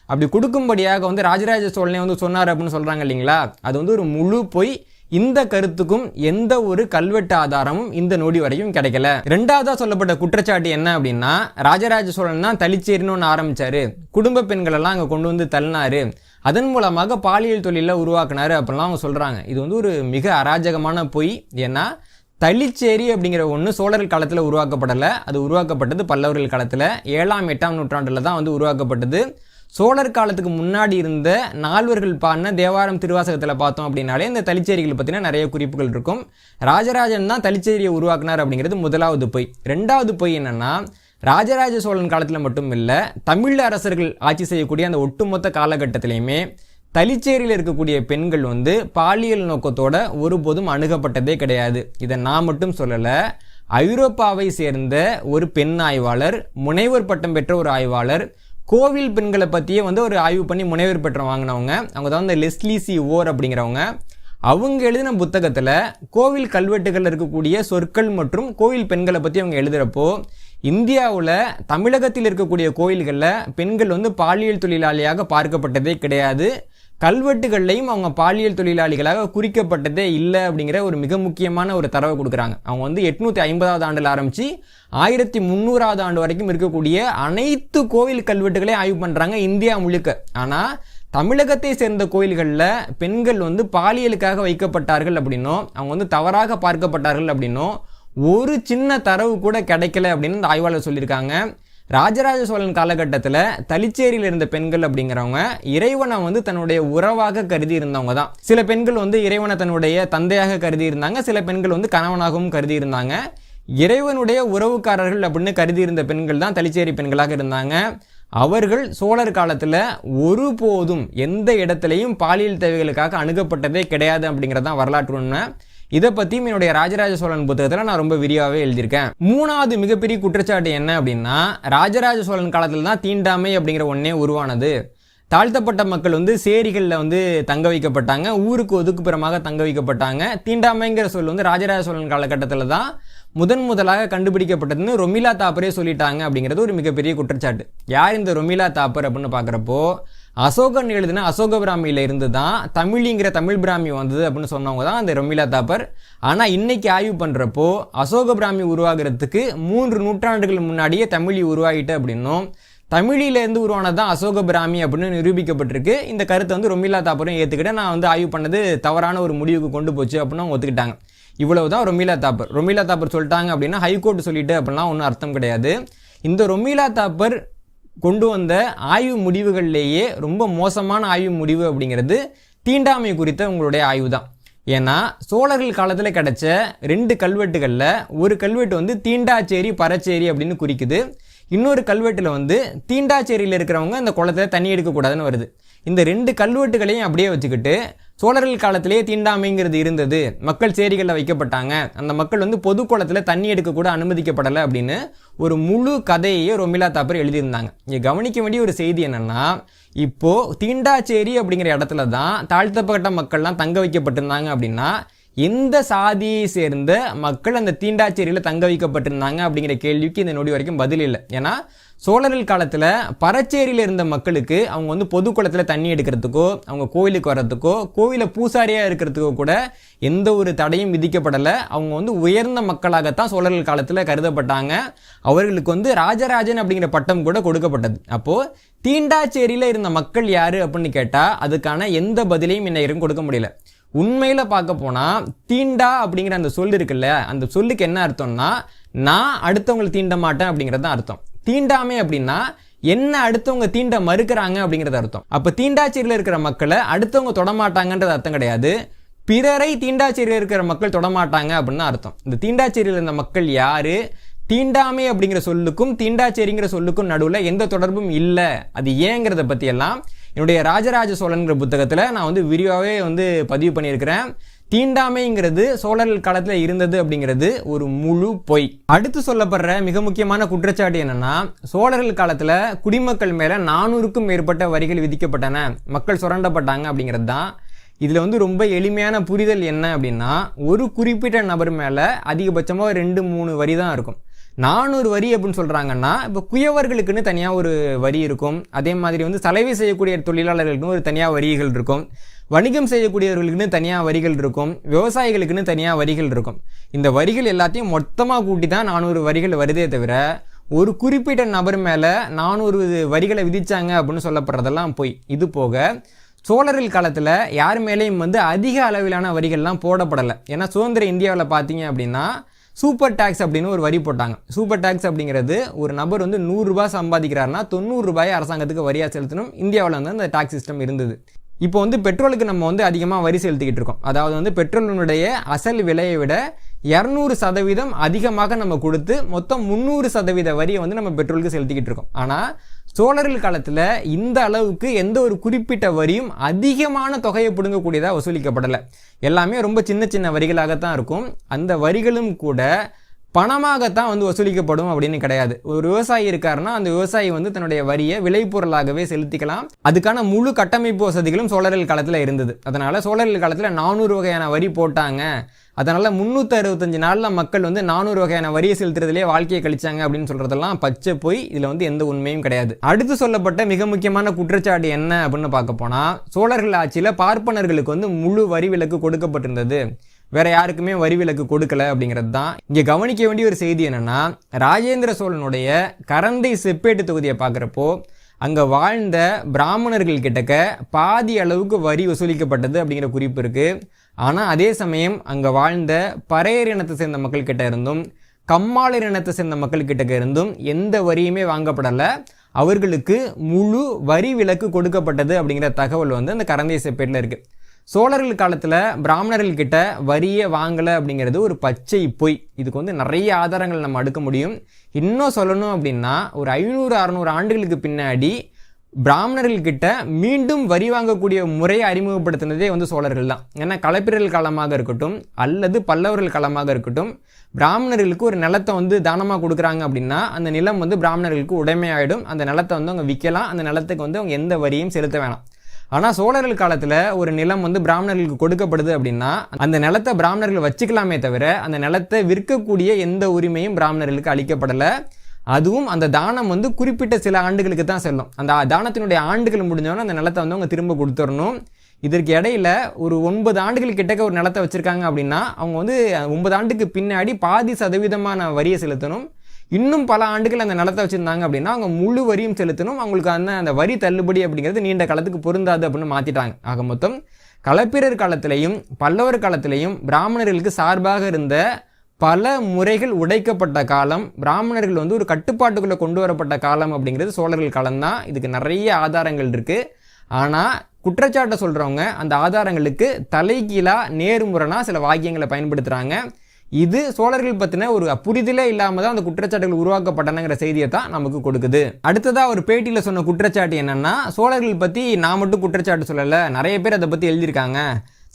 அப்படி கொடுக்கும்படியாக வந்து ராஜராஜ சோழனே வந்து சொன்னார் அப்படின்னு சொல்கிறாங்க இல்லைங்களா, அது வந்து ஒரு முழு பொய். இந்த கருத்துக்கும் எந்த ஒரு கல்வெட்டு ஆதாரமும் இந்த நொடி வரைக்கும் கிடைக்கல. ரெண்டாவதாக சொல்லப்பட்ட குற்றச்சாட்டு என்ன அப்படின்னா ராஜராஜ சோழன் தான் தளிச்சேரின்னு ஒன்று ஆரம்பித்தார், குடும்ப பெண்களெல்லாம் அங்கே கொண்டு வந்து தள்ளினார், அதன் மூலமாக பாலியல் தொழிலை உருவாக்குனாரு அப்படிலாம் அவங்க சொல்கிறாங்க. இது வந்து ஒரு மிக அராஜகமான பொய். ஏன்னா தளிச்சேரி அப்படிங்கிற ஒன்று சோழர்கள் காலத்தில் உருவாக்கப்படலை, அது உருவாக்கப்பட்டது பல்லவர்கள் காலத்தில் 7ஆம் 8ஆம் நூற்றாண்டில் தான் வந்து உருவாக்கப்பட்டது. சோழர் காலத்துக்கு முன்னாடி இருந்த நால்வர்கள் பாடின தேவாரம் திருவாசகத்தில் பார்த்தோம் அப்படின்னாலே இந்த தளிச்சேரிகள் பற்றின நிறைய குறிப்புகள் இருக்கும். ராஜராஜன் தான் தளிச்சேரியை உருவாக்குனார் அப்படிங்கிறது முதலாவது பொய். ரெண்டாவது பொய் என்னன்னா ராஜராஜ சோழன் காலத்தில் மட்டும் இல்லை, தமிழ் அரசர்கள் ஆட்சி செய்யக்கூடிய அந்த ஒட்டுமொத்த காலகட்டத்திலையுமே தளிச்சேரியில் இருக்கக்கூடிய பெண்கள் வந்து பாலியல் நோக்கத்தோட ஒருபோதும் அணுகப்பட்டதே கிடையாது. இதை நான் மட்டும் சொல்லலை, ஐரோப்பாவை சேர்ந்த ஒரு பெண் ஆய்வாளர், முனைவர் பட்டம் பெற்ற ஒரு ஆய்வாளர், கோவில் பெண்களை பற்றியே வந்து ஒரு ஆய்வு பண்ணி முனைவர் பட்டம் வாங்கினவங்க, அவங்க தான் இந்த லெஸ்லி சி ஓர் அப்படிங்கிறவங்க. அவங்க எழுதின புத்தகத்தில் கோவில் கல்வெட்டுகளில் இருக்கக்கூடிய சொற்கள் மற்றும் கோவில் பெண்களை பற்றி அவங்க எழுதுகிறப்போ இந்தியாவில் தமிழகத்தில் இருக்கக்கூடிய கோயில்களில் பெண்கள் வந்து பாலியல் தொழிலாளியாக பார்க்கப்பட்டதே கிடையாது, கல்வெட்டுகள்லையும் அவங்க பாலியல் தொழிலாளிகளாக குறிக்கப்பட்டதே இல்லை அப்படிங்கிற ஒரு மிக முக்கியமான ஒரு தரவை கொடுக்குறாங்க. அவங்க வந்து 850ஆவது ஆண்டில் ஆரம்பித்து 1300ஆவது ஆண்டு வரைக்கும் இருக்கக்கூடிய அனைத்து கோவில் கல்வெட்டுகளையும் ஆய்வு பண்ணுறாங்க இந்தியா முழுக்க. ஆனால் தமிழகத்தை சேர்ந்த கோயில்களில் பெண்கள் வந்து பாலியலுக்காக வைக்கப்பட்டார்கள் அப்படின்னோ அவங்க வந்து தவறாக பார்க்கப்பட்டார்கள் அப்படின்னோ ஒரு சின்ன தரவு கூட கிடைக்கல அப்படின்னு இந்த ஆய்வாளர் சொல்லியிருக்காங்க. ராஜராஜ சோழன் காலகட்டத்தில் தளிச்சேரியில் இருந்த பெண்கள் அப்படிங்கிறவங்க இறைவனை வந்து தன்னுடைய உறவாக கருதி இருந்தவங்க தான். சில பெண்கள் வந்து இறைவனை தன்னுடைய தந்தையாக கருதி இருந்தாங்க, சில பெண்கள் வந்து கணவனாகவும் கருதி இருந்தாங்க. இறைவனுடைய உறவுக்காரர்கள் அப்படின்னு கருதி இருந்த பெண்கள் தான் தளிச்சேரி பெண்களாக இருந்தாங்க. அவர்கள் சோழர் காலத்தில் ஒருபோதும் எந்த இடத்துலையும் பாலியல் தேவைகளுக்காக அணுகப்பட்டதே கிடையாது அப்படிங்கிறதான் வரலாற்று உண்மை. இதை பற்றியும் என்னுடைய ராஜராஜ சோழன் புத்தகத்தில் நான் ரொம்ப விரிவாகவே எழுதியிருக்கேன். மூணாவது மிகப்பெரிய குற்றச்சாட்டு என்ன அப்படின்னா ராஜராஜ சோழன் காலத்தில் தான் தீண்டாமை அப்படிங்கிற ஒன்றே உருவானது. தாழ்த்தப்பட்ட மக்கள் வந்து சேரிகளில் வந்து தங்க வைக்கப்பட்டாங்க, ஊருக்கு ஒதுக்குப்புறமாக தங்க வைக்கப்பட்டாங்க. தீண்டாமைங்கிற சொல் வந்து ராஜராஜ சோழன் காலகட்டத்தில் தான் முதலாக கண்டுபிடிக்கப்பட்டதுன்னு ரொமிலா தாப்பரே சொல்லிட்டாங்க அப்படிங்கிறது ஒரு மிகப்பெரிய குற்றச்சாட்டு. யார் இந்த ரொமிலா தாப்பர் அப்படின்னு பார்க்குறப்போ அசோகன் எழுதின அசோக பிராமியில் இருந்து தான் தமிழிங்கிற தமிழ் பிராமி வந்தது அப்படின்னு சொன்னவங்க தான் அந்த ரொமிலா தாப்பர். ஆனால் இன்னைக்கு ஆய்வு பண்ணுறப்போ அசோக பிராமி உருவாகிறதுக்கு 3 நூற்றாண்டுகள் முன்னாடியே தமிழி உருவாகிட்டு அப்படின்னும் தமிழிலேருந்து உருவானது தான் அசோக பிராமி அப்படின்னு நிரூபிக்கப்பட்டிருக்கு. இந்த கருத்தை வந்து ரொமிலா தாப்பரும் ஏற்றுக்கிட்டு நான் வந்து ஆய்வு பண்ணது தவறான ஒரு முடிவுக்கு கொண்டு போச்சு அப்படின்னு அவங்க ஒத்துக்கிட்டாங்க. இவ்வளவு தான் ரொமிலா தாப்பர். ரொமிலா தாப்பர் சொல்லிட்டாங்க அப்படின்னா ஹைகோர்ட் சொல்லிட்டு அப்படின்லாம் ஒன்றும் அர்த்தம் கிடையாது. இந்த ரொமிலா தாப்பர் கொண்டு வந்த ஆய்வு முடிவுகள்லேயே ரொம்ப மோசமான ஆய்வு முடிவு அப்படிங்கிறது தீண்டாமை குறித்த உங்களுடைய ஆய்வு தான். ஏன்னா சோழர்கள் காலத்தில் கிடைச்ச 2 கல்வெட்டுகளில் ஒரு கல்வெட்டு வந்து தீண்டாச்சேரி பரச்சேரி அப்படின்னு குறிக்குது. இன்னொரு கல்வெட்டில் வந்து தீண்டாச்சேரியில் இருக்கிறவங்க இந்த குளத்தில் தண்ணி எடுக்கக்கூடாதுன்னு வருது. இந்த 2 கல்வெட்டுகளையும் அப்படியே வச்சுக்கிட்டு சோழர்கள் காலத்திலேயே தீண்டாமைங்கிறது இருந்தது, மக்கள் சேரிகளில் வைக்கப்பட்டாங்க, அந்த மக்கள் வந்து பொது குளத்தில் தண்ணி எடுக்கக்கூட அனுமதிக்கப்படலை அப்படின்னு ஒரு முழு கதையை ரொமிலா தாப்பர் எழுதியிருந்தாங்க. இங்கே கவனிக்க வேண்டிய ஒரு செய்தி என்னன்னா, இப்போ தீண்டாச்சேரி அப்படிங்கிற இடத்துல தான் தாழ்த்தப்பட்ட மக்கள்லாம் தங்க வைக்கப்பட்டிருந்தாங்க அப்படின்னா எந்த சாதியை சேர்ந்த மக்கள் அந்த தீண்டாச்சேரியில் தங்க வைக்கப்பட்டிருந்தாங்க அப்படிங்கிற கேள்விக்கு இந்த நொடி வரைக்கும் பதில் இல்லை. ஏன்னா சோழர்கள் காலத்தில் பரச்சேரியில் இருந்த மக்களுக்கு அவங்க வந்து பொது குளத்தில் தண்ணி எடுக்கிறதுக்கோ அவங்க கோவிலுக்கு வர்றதுக்கோ கோவிலை பூசாரியாக இருக்கிறதுக்கோ கூட எந்த ஒரு தடையும் விதிக்கப்படலை. அவங்க வந்து உயர்ந்த மக்களாகத்தான் சோழர்கள் காலத்தில் கருதப்பட்டாங்க. அவர்களுக்கு வந்து ராஜராஜன் அப்படிங்கிற பட்டம் கூட கொடுக்கப்பட்டது. அப்போது தீண்டாச்சேரியில் இருந்த மக்கள் யார் அப்படின்னு கேட்டால் அதுக்கான எந்த பதிலையும் இன்னும் கொடுக்க முடியல. உண்மையில் பார்க்க போனால் தீண்டா அப்படிங்கிற அந்த சொல் இருக்குல்ல, அந்த சொல்லுக்கு என்ன அர்த்தம்னா நான் அடுத்தவங்களை தீண்ட மாட்டேன் அப்படிங்கிறது தான் அர்த்தம். தீண்டாமை அப்படின்னா என்ன அடுத்தவங்க தீண்ட மறுக்கிறாங்க அப்படிங்கிறது அர்த்தம். அப்போ தீண்டாச்சேரியில் இருக்கிற மக்களை அடுத்தவங்க தொடமாட்டாங்கன்றது அர்த்தம் கிடையாது, பிறரை தீண்டாச்சேரியில் இருக்கிற மக்கள் தொடமாட்டாங்க அப்படின்னு அர்த்தம். இந்த தீண்டாச்சேரியில் இருந்த மக்கள் யாரு, தீண்டாமை அப்படிங்கிற சொல்லுக்கும் தீண்டாச்சேரிங்கிற சொல்லுக்கும் நடுவில் எந்த தொடர்பும் இல்லை, அது ஏங்கிறத பற்றியெல்லாம் என்னுடைய ராஜராஜ சோழன்கிற புத்தகத்தில் நான் வந்து விரிவாகவே வந்து பதிவு பண்ணியிருக்கிறேன். தீண்டாமைங்கிறது சோழர்கள் காலத்தில் இருந்தது அப்படிங்கிறது ஒரு முழு பொய். அடுத்து சொல்லப்படுற மிக முக்கியமான குற்றச்சாட்டு என்னன்னா, சோழர்கள் காலத்தில் குடிமக்கள் மேலே 400க்கும் மேற்பட்ட வரிகள் விதிக்கப்பட்டன, மக்கள் சுரண்டப்பட்டாங்க அப்படிங்கிறது தான். இதில் வந்து ரொம்ப எளிமையான புரிதல் என்ன அப்படின்னா, ஒரு குறிப்பிட்ட நபர் மேலே அதிகபட்சமாக 2-3 வரி தான் இருக்கும். 400 வரி அப்படின்னு சொல்கிறாங்கன்னா, இப்போ குயவர்களுக்குன்னு தனியாக ஒரு வரி இருக்கும், அதே மாதிரி வந்து சலவை செய்யக்கூடிய தொழிலாளர்களுக்குன்னு ஒரு தனியாக வரிகள் இருக்கும், வணிகம் செய்யக்கூடியவர்களுக்குன்னு தனியாக வரிகள் இருக்கும், விவசாயிகளுக்குன்னு தனியாக வரிகள் இருக்கும். இந்த வரிகள் எல்லாத்தையும் மொத்தமாக கூட்டி தான் 400 வரிகள் வருதே தவிர ஒரு குறிப்பிட்ட நபர் மேலே 400 வரிகளை விதிச்சாங்க அப்படின்னு சொல்லப்படுறதெல்லாம் போய். இது போக சோழர்கள் காலத்தில் யார் மேலேயும் வந்து அதிக அளவிலான வரிகள்லாம் போடப்படலை. ஏன்னா சுதந்திர இந்தியாவில் பார்த்தீங்க அப்படின்னா சூப்பர் டேக்ஸ் அப்படின்னு ஒரு வரி போட்டாங்க. சூப்பர் டேக்ஸ் அப்படிங்கிறது ஒரு நபர் வந்து 100 ரூபாய் சம்பாதிக்கிறாருன்னா 90 ரூபாயை அரசாங்கத்துக்கு வரியாக செலுத்தணும். இந்தியாவில் வந்து அந்த டாக்ஸ் சிஸ்டம் இருந்தது. இப்போ வந்து பெட்ரோலுக்கு நம்ம வந்து அதிகமாக வரி செலுத்திக்கிட்டு இருக்கோம். அதாவது வந்து பெட்ரோலினுடைய அசல் விலையை விட 200% அதிகமாக நம்ம கொடுத்து மொத்தம் 300% வரியை வந்து நம்ம பெட்ரோலுக்கு செலுத்திக்கிட்டு இருக்கோம். ஆனால் சோழர்கள் காலத்தில் இந்த அளவுக்கு எந்த ஒரு குறிப்பிட்ட வரியும் அதிகமான தொகையை பிடுங்கக்கூடியதாக வசூலிக்கப்படலை. எல்லாமே ரொம்ப சின்ன சின்ன வரிகளாகத்தான் இருக்கும். அந்த வரிகளும் கூட பணமாகத்தான் வந்து வசூலிக்கப்படும் அப்படின்னு கிடையாது. ஒரு விவசாயி இருக்காருன்னா அந்த விவசாயி வந்து தன்னுடைய வரியை விளைபொருளாகவே செலுத்திக்கலாம். அதுக்கான முழு கட்டமைப்பு வசதிகளும் சோழர்கள் காலத்தில் இருந்தது. அதனால சோழர்கள் காலத்தில் 400 வகையான வரி போட்டாங்க. அதனால 365 நாளில் மக்கள் வந்து 400 வகையான வரியை செலுத்துறதுலேயே வாழ்க்கையை கழிச்சாங்க அப்படின்னு சொல்றதெல்லாம் பச்சை போய். இதில் வந்து எந்த உண்மையும் கிடையாது. அடுத்து சொல்லப்பட்ட மிக முக்கியமான குற்றச்சாட்டு என்ன அப்படின்னு பார்க்க போனால், சோழர்கள் ஆட்சியில் பார்ப்பனர்களுக்கு வந்து முழு வரி விலக்கு கொடுக்கப்பட்டிருந்தது, வேற யாருக்குமே வரி விலக்கு கொடுக்கல அப்படிங்கிறது தான். இங்கே கவனிக்க வேண்டிய ஒரு செய்தி என்னன்னா, ராஜேந்திர சோழனுடைய கரந்தை செப்பேட்டு தொகுதியை பார்க்குறப்போ அங்கே வாழ்ந்த பிராமணர்கள் கிட்டக்க பாதி அளவுக்கு வரி வசூலிக்கப்பட்டது அப்படிங்கிற குறிப்பு இருக்குது. ஆனால் அதே சமயம் அங்கே வாழ்ந்த பறையர் இனத்தை சேர்ந்த மக்கள் கிட்ட இருந்தும் கம்மாளர் இனத்தை சேர்ந்த மக்கள் கிட்டக்க இருந்தும் எந்த வரியுமே வாங்கப்படலை. அவர்களுக்கு முழு வரி விலக்கு கொடுக்கப்பட்டது அப்படிங்கிற தகவல் வந்து அந்த கரந்தை செப்பேட்டில் இருக்குது. சோழர்கள் காலத்தில் பிராமணர்கள் கிட்ட வரியை வாங்கலை அப்படிங்கிறது ஒரு பச்சை பொய். இதுக்கு வந்து நிறைய ஆதாரங்கள் நம்ம அடுக்க முடியும். இன்னும் சொல்லணும் அப்படின்னா, ஒரு 500-600 ஆண்டுகளுக்கு பின்னாடி பிராமணர்கள்கிட்ட மீண்டும் வரி வாங்கக்கூடிய முறையை அறிமுகப்படுத்தினதே வந்து சோழர்கள் தான். ஏன்னா களப்பிரர்கள் காலமாக இருக்கட்டும் அல்லது பல்லவர்கள் காலமாக இருக்கட்டும், பிராமணர்களுக்கு ஒரு நிலத்தை வந்து தானமாக கொடுக்குறாங்க அப்படின்னா அந்த நிலம் வந்து பிராமணர்களுக்கு உடைமையாயிடும். அந்த நிலத்தை வந்து அவங்க விற்கலாம், அந்த நிலத்துக்கு வந்து அவங்க எந்த வரியும் செலுத்த வேணாம். ஆனால் சோழர்கள் காலத்தில் ஒரு நிலம் வந்து பிராமணர்களுக்கு கொடுக்கப்படுது அப்படின்னா அந்த நிலத்தை பிராமணர்கள் வச்சுக்கலாமே தவிர அந்த நிலத்தை விற்கக்கூடிய எந்த உரிமையும் பிராமணர்களுக்கு அளிக்கப்படலை. அதுவும் அந்த தானம் வந்து குறிப்பிட்ட சில ஆண்டுகளுக்கு தான் செல்லும். அந்த தானத்தினுடைய ஆண்டுகள் முடிஞ்சோன்னா அந்த நிலத்தை வந்து அவங்க திரும்ப கொடுத்துடணும். இதற்கு இடையில ஒரு 9 ஆண்டுகள் கிட்டக்க ஒரு நிலத்தை வச்சுருக்காங்க அப்படின்னா அவங்க வந்து 9 ஆண்டுக்கு பின்னாடி பாதி சதவீதமான வரியை செலுத்தணும். இன்னும் பல ஆண்டுகள் அந்த நிலத்தை வச்சுருந்தாங்க அப்படின்னா அவங்க முழு வரியும் செலுத்தணும். அவங்களுக்கு அந்த வரி தள்ளுபடி அப்படிங்கிறது நீண்ட காலத்துக்கு பொருந்தாது அப்படின்னு மாற்றிட்டாங்க. ஆக மொத்தம் களப்பிரர் காலத்திலையும் பல்லவர் காலத்திலையும் பிராமணர்களுக்கு சார்பாக இருந்த பல முறைகள் உடைக்கப்பட்ட காலம், பிராமணர்கள் வந்து ஒரு கட்டுப்பாட்டுக்குள்ளே கொண்டு வரப்பட்ட காலம் அப்படிங்கிறது சோழர்கள் காலம்தான். இதுக்கு நிறைய ஆதாரங்கள் இருக்குது. ஆனால் குற்றச்சாட்டை சொல்கிறவங்க அந்த ஆதாரங்களுக்கு தலைகீழாக நேர்முரணாக சில வாக்கியங்களை பயன்படுத்துகிறாங்க. இது சோழர்கள் பற்றின ஒரு புரிதலே இல்லாமல் தான் அந்த குற்றச்சாட்டுகள் உருவாக்கப்பட்டனங்கிற செய்தியை தான் நமக்கு கொடுக்குது. அடுத்ததாக ஒரு பேட்டியில் சொன்ன குற்றச்சாட்டு என்னென்னா, சோழர்கள் பற்றி நான் மட்டும் குற்றச்சாட்டு சொல்லலை, நிறைய பேர் அதை பற்றி எழுதியிருக்காங்க.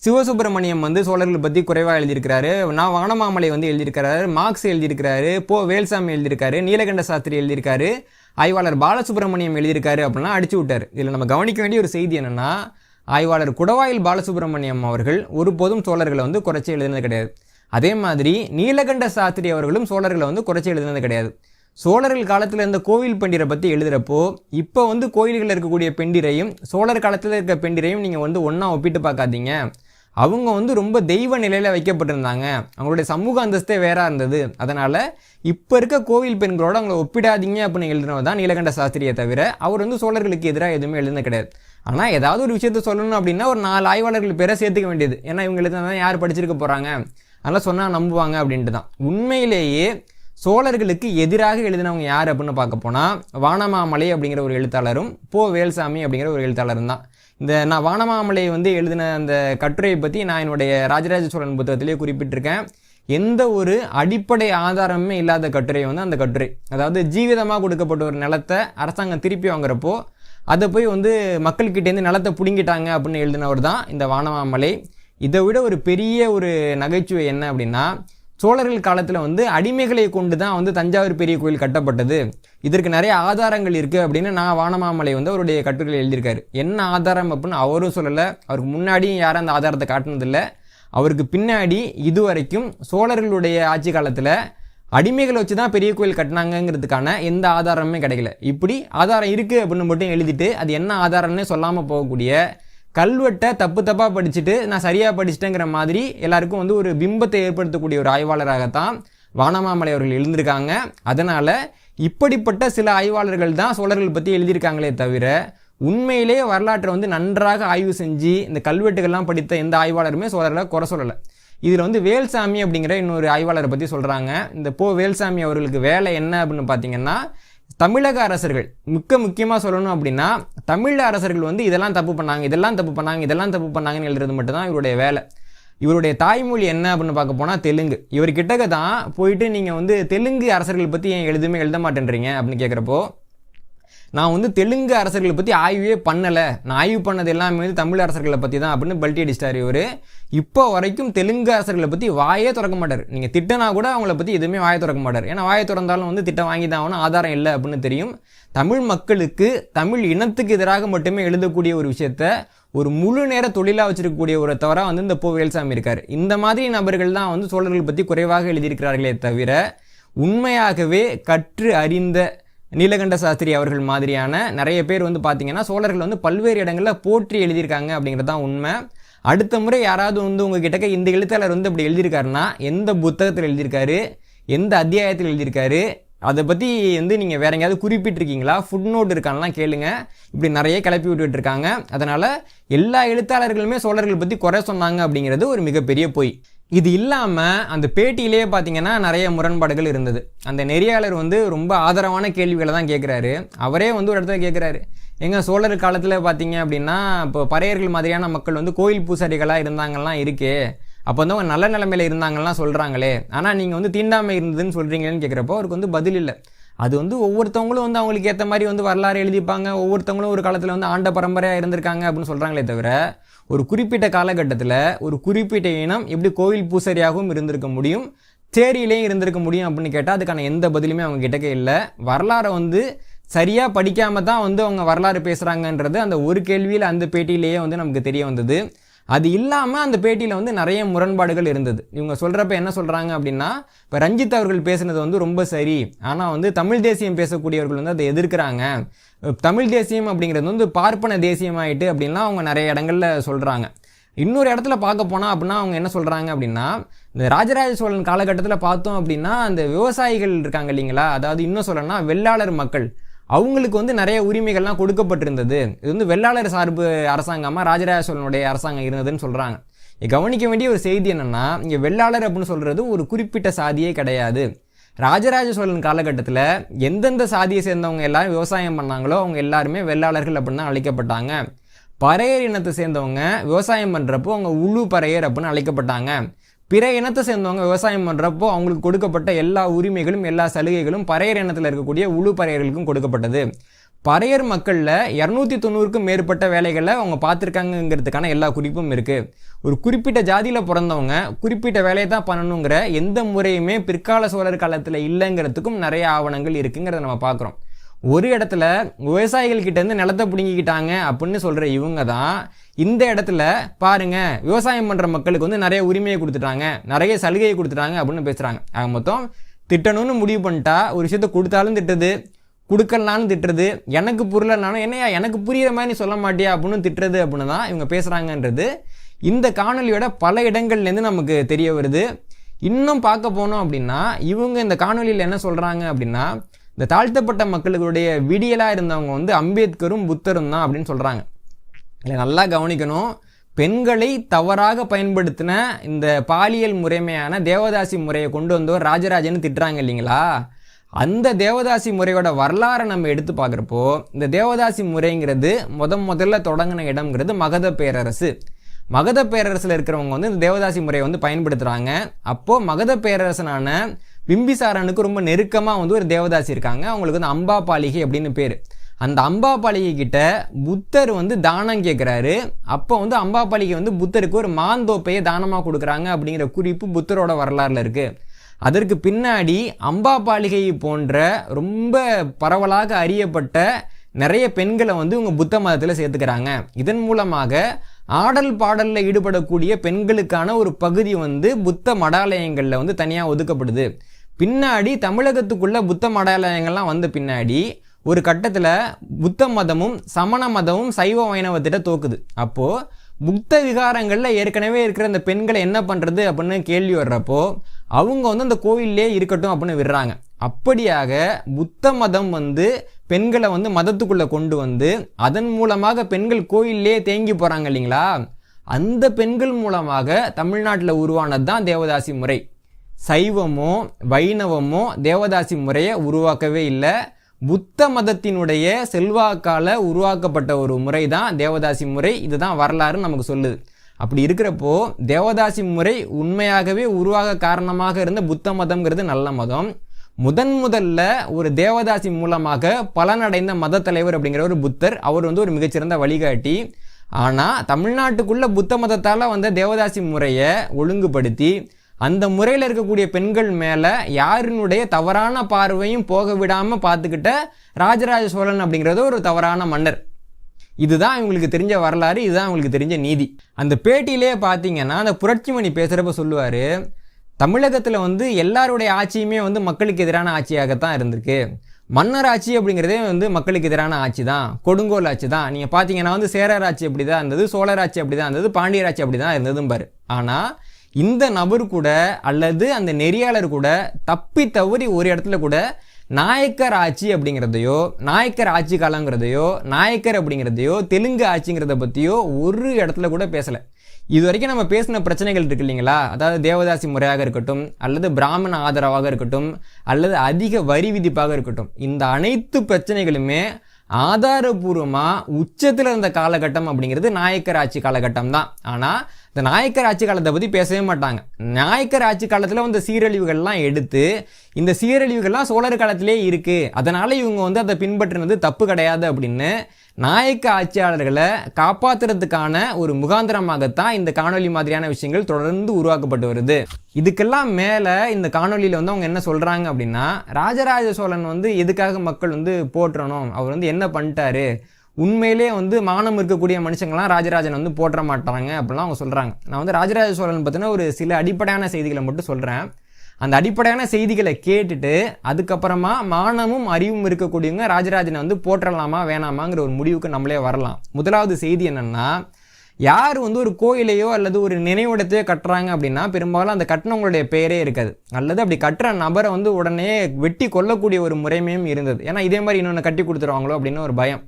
சிவசுப்பிரமணியம் வந்து சோழர்கள் பற்றி குறைவாக எழுதியிருக்கிறாரு, நான் வானமாமலை வந்து எழுதியிருக்கிறாரு, மார்க்ஸ் எழுதியிருக்கிறாரு, வேல்சாமி எழுதியிருக்காரு, நீலகண்ட சாஸ்திரி எழுதியிருக்காரு, ஆய்வாளர் பாலசுப்ரமணியம் எழுதியிருக்காரு அப்படின்னா அடிச்சு விட்டார். இதில் நம்ம கவனிக்க வேண்டிய ஒரு செய்தி என்னென்னா, ஆய்வாளர் குடவாயில் பாலசுப்ரமணியம் அவர்கள் ஒருபோதும் சோழர்களை வந்து குறைச்சி எழுதினது கிடையாது. அதே மாதிரி நீலகண்ட சாஸ்திரி அவர்களும் சோழர்களை வந்து குறைச்சி எழுதினது கிடையாது. சோழர்கள் காலத்தில் இருந்த கோவில் பெண்டிரை பற்றி எழுதுகிறப்போ இப்போ வந்து கோயில்களில் இருக்கக்கூடிய பெண்டிரையும் சோழர் காலத்தில் இருக்க பெண்டிரையும் நீங்கள் வந்து ஒன்றா ஒப்பிட்டு பார்க்காதீங்க. அவங்க வந்து ரொம்ப தெய்வ நிலையில் வைக்கப்பட்டிருந்தாங்க, அவங்களுடைய சமூக அந்தஸ்தே வேறாக இருந்தது. அதனால் இப்போ இருக்க கோவில் பெண்களோட அவங்கள ஒப்பிடாதீங்க அப்படின்னு எழுதினவர் தான் நீலகண்ட சாஸ்திரியை தவிர அவர் வந்து சோழர்களுக்கு எதிராக எதுவுமே எழுதுனது கிடையாது. ஆனால் ஏதாவது ஒரு விஷயத்த சொல்லணும் அப்படின்னா ஒரு 4 ஆய்வாளர்கள் பேரை சேர்த்துக்க வேண்டியது. ஏன்னா இவங்க எழுதினா யார் படிச்சிருக்க போகிறாங்க, அதெல்லாம் சொன்னால் நம்புவாங்க அப்படின்ட்டு தான். உண்மையிலேயே சோழர்களுக்கு எதிராக எழுதினவங்க யார் அப்படின்னு பார்க்க போனால் வானமாமலை அப்படிங்கிற ஒரு எழுத்தாளரும் வேல்சாமி அப்படிங்கிற ஒரு எழுத்தாளரும் தான். இந்த நான் வானமாமலை வந்து எழுதின அந்த கட்டுரையை பற்றி நான் என்னுடைய ராஜராஜ சோழன் புத்தகத்திலே குறிப்பிட்டிருக்கேன். எந்த ஒரு அடிப்படை ஆதாரமே இல்லாத கட்டுரை வந்து அந்த கட்டுரை. அதாவது ஜீவிதமாக கொடுக்கப்பட்ட ஒரு நிலத்தை அரசாங்கம் திருப்பி வாங்குறப்போ அதை போய் வந்து மக்கள்கிட்டேருந்து நிலத்தை பிடுங்கிட்டாங்க அப்படின்னு எழுதினவர் தான் இந்த வானமாமலை. இதை விட ஒரு பெரிய ஒரு நகைச்சுவை என்ன அப்படின்னா, சோழர்கள் காலத்தில் வந்து அடிமைகளை கொண்டு தான் வந்து தஞ்சாவூர் பெரிய கோயில் கட்டப்பட்டது, இதற்கு நிறைய ஆதாரங்கள் இருக்குது அப்படின்னு நான் வானமாமலை வந்து அவருடைய கட்டுரையில் எழுதியிருக்காரு. என்ன ஆதாரம் அப்படின்னு அவரும் சொல்லலை, அவருக்கு முன்னாடியும் யாரும் அந்த ஆதாரத்தை காட்டினதில்லை. அவருக்கு பின்னாடி இதுவரைக்கும் சோழர்களுடைய ஆட்சி காலத்தில் அடிமைகளை வச்சு தான் பெரிய கோயில் கட்டினாங்கிறதுக்கான எந்த ஆதாரமுமே கிடைக்கல. இப்படி ஆதாரம் இருக்குது அப்படின்னு மட்டும் எழுதிட்டு அது என்ன ஆதாரம்னே சொல்லாமல் போகக்கூடிய கல்வெட்டை தப்பாக படிச்சுட்டு நான் சரியாக படிச்சிட்டேங்கிற மாதிரி எல்லாருக்கும் வந்து ஒரு பிம்பத்தை ஏற்படுத்தக்கூடிய ஒரு ஆய்வாளராகத்தான் வானமாமலை அவர்கள் எழுந்திருக்காங்க. அதனால் இப்படிப்பட்ட சில ஆய்வாளர்கள் தான் சோழர்கள் பற்றி எழுதியிருக்காங்களே தவிர உண்மையிலே வரலாற்றை வந்து நன்றாக ஆய்வு செஞ்சு இந்த கல்வெட்டுகள்லாம் படித்த எந்த ஆய்வாளருமே சோழர்களை குறை சொல்லலை. இதில் வந்து வேல்சாமி அப்படிங்கிற இன்னொரு ஆய்வாளரை பற்றி சொல்கிறாங்க. இந்த வேல்சாமி அவர்களுக்கு வேலை என்ன அப்படின்னு பார்த்தீங்கன்னா, தமிழக அரசர்கள் முக்கியமாக சொல்லணும் அப்படின்னா தமிழ் அரசர்கள் வந்து இதெல்லாம் தப்பு பண்ணாங்க, இதெல்லாம் தப்பு பண்ணாங்க, இதெல்லாம் தப்பு பண்ணாங்கன்னு எழுதுறது மட்டும்தான் இவருடைய வேலை. இவருடைய தாய்மொழி என்ன அப்படின்னு பார்க்க போனால் தெலுங்கு. இவர்கிட்டக்க தான் போயிட்டு நீங்கள் வந்து தெலுங்கு அரசர்கள் பற்றி ஏன் எழுத மாட்டேன்றீங்க அப்படின்னு கேட்குறப்போ, நான் வந்து தெலுங்கு அரசர்களை பற்றி ஆய்வே பண்ணலை, நான் ஆய்வு பண்ணது எல்லாமே வந்து தமிழ் அரசர்களை பற்றி தான் அப்படின்னு பல்ட்டி அடிச்சிட்டார் இவர். இப்போ வரைக்கும் தெலுங்கு அரசர்களை பற்றி வாயே திறக்க மாட்டார். நீங்கள் திட்டனா கூட அவங்கள பற்றி எதுவுமே வாயை திறக்க மாட்டார். ஏன்னா வாயை திறந்தாலும் வந்து திட்டம் வாங்கி தான் ஆகணும், ஆதாரம் இல்லை அப்படின்னு தெரியும். தமிழ் மக்களுக்கு தமிழ் இனத்துக்கு எதிராக மட்டுமே எழுதக்கூடிய ஒரு விஷயத்த ஒரு முழு நேர தொழிலாக வச்சிருக்கக்கூடிய ஒரு தவறாக வந்து இந்த வேல்சாமி இருக்கார். இந்த மாதிரி நபர்கள் தான் வந்து சோழர்கள் பற்றி குறைவாக எழுதியிருக்கிறார்களே தவிர உண்மையாகவே கற்று அறிந்த நீலகண்ட சாஸ்திரி அவர்கள் மாதிரியான நிறைய பேர் வந்து பார்த்தீங்கன்னா சோழர்கள் வந்து பல்வேறு இடங்களில் போற்றி எழுதியிருக்காங்க அப்படிங்கிறது தான் உண்மை. அடுத்த முறை யாராவது வந்து உங்ககிட்ட இந்த எழுத்தாளர் வந்து அப்படி எழுதியிருக்காருன்னா எந்த புத்தகத்தில் எழுதியிருக்காரு, எந்த அத்தியாயத்தில் எழுதியிருக்காரு, அதை பற்றி வந்து நீங்கள் வேற எங்கேயாவது குறிப்பிட்டிருக்கீங்களா, ஃபுட் நோட் இருக்கான்லாம் கேளுங்க. இப்படி நிறைய கிளப்பி விட்டுட்டு இருக்காங்க. அதனால் எல்லா எழுத்தாளர்களுமே சோழர்கள் பற்றி குறை சொன்னாங்க அப்படிங்கிறது ஒரு மிகப்பெரிய பொய். இது இல்லாமல் அந்த பேட்டியிலே பார்த்தீங்கன்னா நிறைய முரண்பாடுகள் இருந்தது. அந்த நெறியாளர் வந்து ரொம்ப ஆதரவான கேள்விகளை தான் கேட்குறாரு. அவரே வந்து ஒரு இடத்துல கேட்குறாரு, எங்கள் சோழர் காலத்தில் பார்த்தீங்க அப்படின்னா இப்போ பறையர்கள் மாதிரியான மக்கள் வந்து கோயில் பூசாரிகளாக இருந்தாங்கலாம் இருக்கே, அப்போ வந்து அவங்க நல்ல நிலைமையில் இருந்தாங்கலாம் சொல்கிறாங்களே, ஆனால் நீங்கள் வந்து தீண்டாமை இருந்ததுன்னு சொல்கிறீங்களேன்னு கேட்குறப்போ அவருக்கு வந்து பதில் இல்லை. அது வந்து ஒவ்வொருத்தவங்களும் வந்து அவங்களுக்கு ஏற்ற மாதிரி வந்து வரலாறு எழுதிப்பாங்க, ஒவ்வொருத்தவங்களும் ஒரு காலத்தில் வந்து ஆண்ட பரம்பரையாக இருந்திருக்காங்க அப்படின்னு சொல்கிறாங்களே தவிர ஒரு குறிப்பிட்ட காலகட்டத்தில் ஒரு குறிப்பிட்ட இனம் எப்படி கோவில் பூசாரியாகவும் இருந்திருக்க முடியும், சேரியிலையும் இருந்திருக்க முடியும் அப்படின்னு கேட்டால் அதுக்கான எந்த பதிலுமே அவங்க கிட்டக்கே இல்லை. வரலாறை வந்து சரியாக படிக்காமல் தான் வந்து அவங்க வரலாறு பேசுகிறாங்கன்றது அந்த ஒரு கேள்வியில் அந்த பேட்டியிலேயே வந்து நமக்கு தெரிய வந்தது. அது இல்லாமல் அந்த பேட்டியில் வந்து நிறைய முரண்பாடுகள் இருந்தது. இவங்க சொல்கிறப்ப என்ன சொல்கிறாங்க அப்படின்னா, இப்போ ரஞ்சித் அவர்கள் பேசுனது வந்து ரொம்ப சரி, ஆனால் வந்து தமிழ் தேசியம் பேசக்கூடியவர்கள் வந்து அதை எதிர்க்கிறாங்க, தமிழ் தேசியம் அப்படிங்கிறது வந்து பார்ப்பன தேசியமாயிட்டு அப்படின்லாம் அவங்க நிறைய இடங்களில் சொல்கிறாங்க. இன்னொரு இடத்துல பார்க்க போனால் அப்படின்னா அவங்க என்ன சொல்கிறாங்க அப்படின்னா, இந்த ராஜராஜ சோழன் காலகட்டத்தில் பார்த்தோம் அப்படின்னா அந்த விவசாயிகள் இருக்காங்க இல்லைங்களா, அதாவது இன்னும் சொல்லணும்னா வெள்ளாளர் மக்கள், அவங்களுக்கு வந்து நிறைய உரிமைகள்லாம் கொடுக்கப்பட்டிருந்தது. இது வந்து வெள்ளாளர் சார்பு அரசாங்கமாக ராஜராஜ சோழனுடைய அரசாங்கம் இருந்ததுன்னு சொல்கிறாங்க. கவனிக்க வேண்டிய ஒரு செய்தி என்னென்னா, இங்கே வெள்ளாளர் அப்படின்னு சொல்கிறது ஒரு குறிப்பிட்ட சாதியே கிடையாது. ராஜராஜ சோழன் காலகட்டத்தில் எந்தெந்த சாதியை சேர்ந்தவங்க எல்லாரும் விவசாயம் பண்ணாங்களோ அவங்க எல்லாருமே வெள்ளாளர்கள் அப்படின்னு தான் அழைக்கப்பட்டாங்க. பறையர் இனத்தை சேர்ந்தவங்க விவசாயம் பண்ணுறப்போ அவங்க உழு பறையர் அப்படின்னு அழைக்கப்பட்டாங்க. பிற இனத்தை சேர்ந்தவங்க விவசாயம் பண்ணுறப்போ அவங்களுக்கு கொடுக்கப்பட்ட எல்லா உரிமைகளும் எல்லா சலுகைகளும் பறையர் இனத்தில் இருக்கக்கூடிய உழு பறையர்களுக்கும் கொடுக்கப்பட்டது. பறையர் மக்களில் 290க்கும் மேற்பட்ட வேலைகளை அவங்க பார்த்துருக்காங்கிறதுக்கான எல்லா குறிப்பும் இருக்குது. ஒரு குறிப்பிட்ட ஜாதியில் பிறந்தவங்க குறிப்பிட்ட வேலையை தான் பண்ணணுங்கிற எந்த முறையுமே பிற்கால சோழர் காலத்தில் இல்லைங்கிறதுக்கும் நிறைய ஆவணங்கள் இருக்குங்கிறத நம்ம பார்க்குறோம். ஒரு இடத்துல விவசாயிகள் கிட்டேருந்து நிலத்தை பிடுங்கிக்கிட்டாங்க அப்படின்னு சொல்கிற இவங்க தான் இந்த இடத்துல பாருங்க விவசாயம் பண்ணுற மக்களுக்கு வந்து நிறைய உரிமையை கொடுத்துட்டாங்க, நிறைய சலுகையை கொடுத்துட்டாங்க அப்படின்னு பேசுகிறாங்க. ஆக மொத்தம் திட்டணும்னு முடிவு பண்ணிட்டா ஒரு விஷயத்த கொடுத்தாலும் திட்டுறது, கொடுக்கலான்னு திட்டுறது, எனக்கு புரியலனாலும் என்னையா எனக்கு புரிகிற மாதிரி நீ சொல்ல மாட்டியா அப்படின்னு திட்டுறது அப்படின்னு தான் இவங்க பேசுகிறாங்கன்றது இந்த காணொலியோட பல இடங்கள்லேருந்து நமக்கு தெரிய வருது. இன்னும் பார்க்க போனோம் அப்படின்னா இவங்க இந்த காணொலியில் என்ன சொல்கிறாங்க அப்படின்னா இந்த தாழ்த்தப்பட்ட மக்களுடைய விடியலாக இருந்தவங்க வந்து அம்பேத்கரும் புத்தரும் தான் அப்படின்னு சொல்கிறாங்க. இல்லை நல்லா கவனிக்கணும், பெண்களை தவறாக பயன்படுத்தின இந்த பாலியல் முறைமையான தேவதாசி முறையை கொண்டு வந்தவர் ராஜராஜன்னு திட்டுறாங்க இல்லைங்களா. அந்த தேவதாசி முறையோட வரலாறை நம்ம எடுத்து பார்க்குறப்போ இந்த தேவதாசி முறைங்கிறது முதல்ல தொடங்கின இடம்ங்கிறது மகத பேரரசு. மகத பேரரசில் இருக்கிறவங்க வந்து இந்த தேவதாசி முறையை வந்து பயன்படுத்துகிறாங்க. அப்போது மகத பேரரசனான பிம்பிசாரனுக்கு ரொம்ப நெருக்கமாக வந்து ஒரு தேவதாசி இருக்காங்க. அவங்களுக்கு வந்து அம்பாபாலிகை அப்படின்னு பேர். அந்த அம்பாபாலிகை கிட்ட புத்தர் வந்து தானம் கேட்குறாரு. அப்போ வந்து அம்பாபாலிகை வந்து புத்தருக்கு ஒரு மாந்தோப்பையை தானமாக கொடுக்குறாங்க அப்படிங்கிற குறிப்பு புத்தரோட வரலாறுல இருக்குது. அதற்கு பின்னாடி அம்பாபாலிகை போன்ற ரொம்ப பரவலாக அறியப்பட்ட நிறைய பெண்களை வந்து இவங்க புத்த மதத்தில் சேர்த்துக்கிறாங்க. இதன் மூலமாக ஆடல் பாடலில் ஈடுபடக்கூடிய பெண்களுக்கான ஒரு பகுதி வந்து புத்த மடாலயங்களில் வந்து தனியாக ஒதுக்கப்படுது. பின்னாடி தமிழகத்துக்குள்ள புத்த மடாலயங்கள்லாம் வந்த பின்னாடி ஒரு கட்டத்தில் புத்த மதமும் சமண மதமும் சைவ வைணவத்திட்ட தோக்குது. அப்போது புத்த விகாரங்களில் ஏற்கனவே இருக்கிற அந்த பெண்களை என்ன பண்ணுறது அப்படின்னு கேள்வி வர்றப்போ அவங்க வந்து அந்த கோவிலே இருக்கட்டும் அப்படின்னு விடுறாங்க. அப்படியாக புத்த மதம் வந்து பெண்களை வந்து மதத்துக்குள்ளே கொண்டு வந்து அதன் மூலமாக பெண்கள் கோயிலே தேங்கி போகிறாங்க இல்லைங்களா. அந்த பெண்கள் மூலமாக தமிழ்நாட்டில் உருவானது தான் தேவதாசி முறை. சைவமோ வைணவமோ தேவதாசி முறையை உருவாக்கவே இல்லை. புத்த மதத்தினுடைய செல்வாக்கால உருவாக்கப்பட்ட ஒரு முறை தான் தேவதாசி முறை. இதுதான் வரலாறு நமக்கு சொல்லுது. அப்படி இருக்கிறப்போ தேவதாசி முறை உண்மையாகவே உருவாக காரணமாக இருந்த புத்த மதம்ங்கிறது நல்ல மதம். முதல்ல ஒரு தேவதாசி மூலமாக பலனடைந்த மத தலைவர் அப்படிங்கிற ஒரு புத்தர். அவர் வந்து ஒரு மிகச்சிறந்த வழிகாட்டி. ஆனால் தமிழ்நாட்டுக்குள்ள புத்த மதத்தால் வந்த தேவதாசி முறையை ஒழுங்குபடுத்தி அந்த முறையில் இருக்கக்கூடிய பெண்கள் மேலே யாருனுடைய தவறான பார்வையும் போக விடாமல் பார்த்துக்கிட்ட ராஜராஜ சோழன் அப்படிங்கிறது ஒரு தவறான மன்னர். இதுதான் இவங்களுக்கு தெரிஞ்ச வரலாறு, இதுதான் இவங்களுக்கு தெரிஞ்ச நீதி. அந்த பேட்டியிலே பார்த்தீங்கன்னா அந்த புரட்சிமணி பேசுகிறப்ப சொல்லுவார், தமிழகத்தில் வந்து எல்லாருடைய ஆட்சியுமே வந்து மக்களுக்கு எதிரான ஆட்சியாகத்தான் இருந்திருக்கு. மன்னர் ஆட்சி அப்படிங்கிறதே வந்து மக்களுக்கு எதிரான ஆட்சி தான், கொடுங்கோல் ஆட்சி தான். நீங்கள் பார்த்தீங்கன்னா வந்து சேரர் ஆட்சி அப்படி தான் இருந்தது, சோழர் ஆட்சி அப்படி தான் இருந்தது, பாண்டியர் ஆட்சி அப்படி தான் இருந்ததும் பாரு. ஆனால் இந்த நபர் கூட அல்லது அந்த நெறியாளர் கூட தப்பி தவறி ஒரு இடத்துல கூட நாயக்கர் ஆட்சி அப்படிங்கிறதையோ நாயக்கர் ஆட்சி காலங்கிறதையோ நாயக்கர் அப்படிங்கிறதையோ தெலுங்கு ஆட்சிங்கிறத பற்றியோ ஒரு இடத்துல கூட பேசலை. இது வரைக்கும் நம்ம பேசின பிரச்சனைகள் இருக்கு இல்லைங்களா, அதாவது தேவதாசி முறையாக இருக்கட்டும் அல்லது பிராமண ஆதரவாக இருக்கட்டும் அல்லது அதிக வரி விதிப்பாக இருக்கட்டும், இந்த அனைத்து பிரச்சனைகளுமே ஆதாரபூர்வமாக உச்சத்தில் இருந்த காலகட்டம் அப்படிங்கிறது நாயக்கர் ஆட்சி காலகட்டம் தான். ஆனால் இந்த நாயக்கர் ஆட்சி காலத்தை பற்றி பேசவே மாட்டாங்க. நாயக்கர் ஆட்சி காலத்தில் வந்து சீரழிவுகள்லாம் எடுத்து இந்த சீரழிவுகள்லாம் சோழர் காலத்திலே இருக்குது, அதனால் இவங்க வந்து அதை பின்பற்றினது தப்பு கிடையாது அப்படின்னு நாயக்க ஆட்சியாளர்களை காப்பாற்றுறதுக்கான ஒரு முகாந்திரமாகத்தான் இந்த காணொலி மாதிரியான விஷயங்கள் தொடர்ந்து உருவாக்கப்பட்டு வருது. இதுக்கெல்லாம் மேலே இந்த காணொலியில் வந்து அவங்க என்ன சொல்கிறாங்க அப்படின்னா, ராஜராஜ சோழன் வந்து எதுக்காக மக்கள் வந்து போற்றணும், அவர் வந்து என்ன பண்ணிட்டாரு, உண்மையிலே வந்து மானம் இருக்கக்கூடிய மனுஷங்கள்லாம் ராஜராஜன் வந்து போற்ற மாட்டாங்க அப்படிலாம் அவங்க சொல்கிறாங்க. நான் வந்து ராஜராஜ சோழன் பற்றின ஒரு சில அடிப்படையான செய்திகளை மட்டும் சொல்கிறேன். அந்த அடிப்படையான செய்திகளை கேட்டுட்டு அதுக்கப்புறமா மானமும் அறிவும் இருக்கக்கூடியவங்க ராஜராஜனை வந்து போற்றலாமா வேணாமாங்கிற ஒரு முடிவுக்கு நம்மளே வரலாம். முதலாவது செய்தி என்னென்னா, யார் வந்து ஒரு கோயிலையோ அல்லது ஒரு நினைவிடத்தையோ கட்டுறாங்க அப்படின்னா பெரும்பாலும் அந்த கட்டினவங்களுடைய பெயரே இருக்காது, அல்லது அப்படி கட்டுற நபரை வந்து உடனே வெட்டி கொல்லக்கூடிய ஒரு முறைமையும் இருந்தது. ஏன்னா இதே மாதிரி இன்னொன்று கட்டி கொடுத்துருவாங்களோ அப்படின்னு ஒரு பயம்.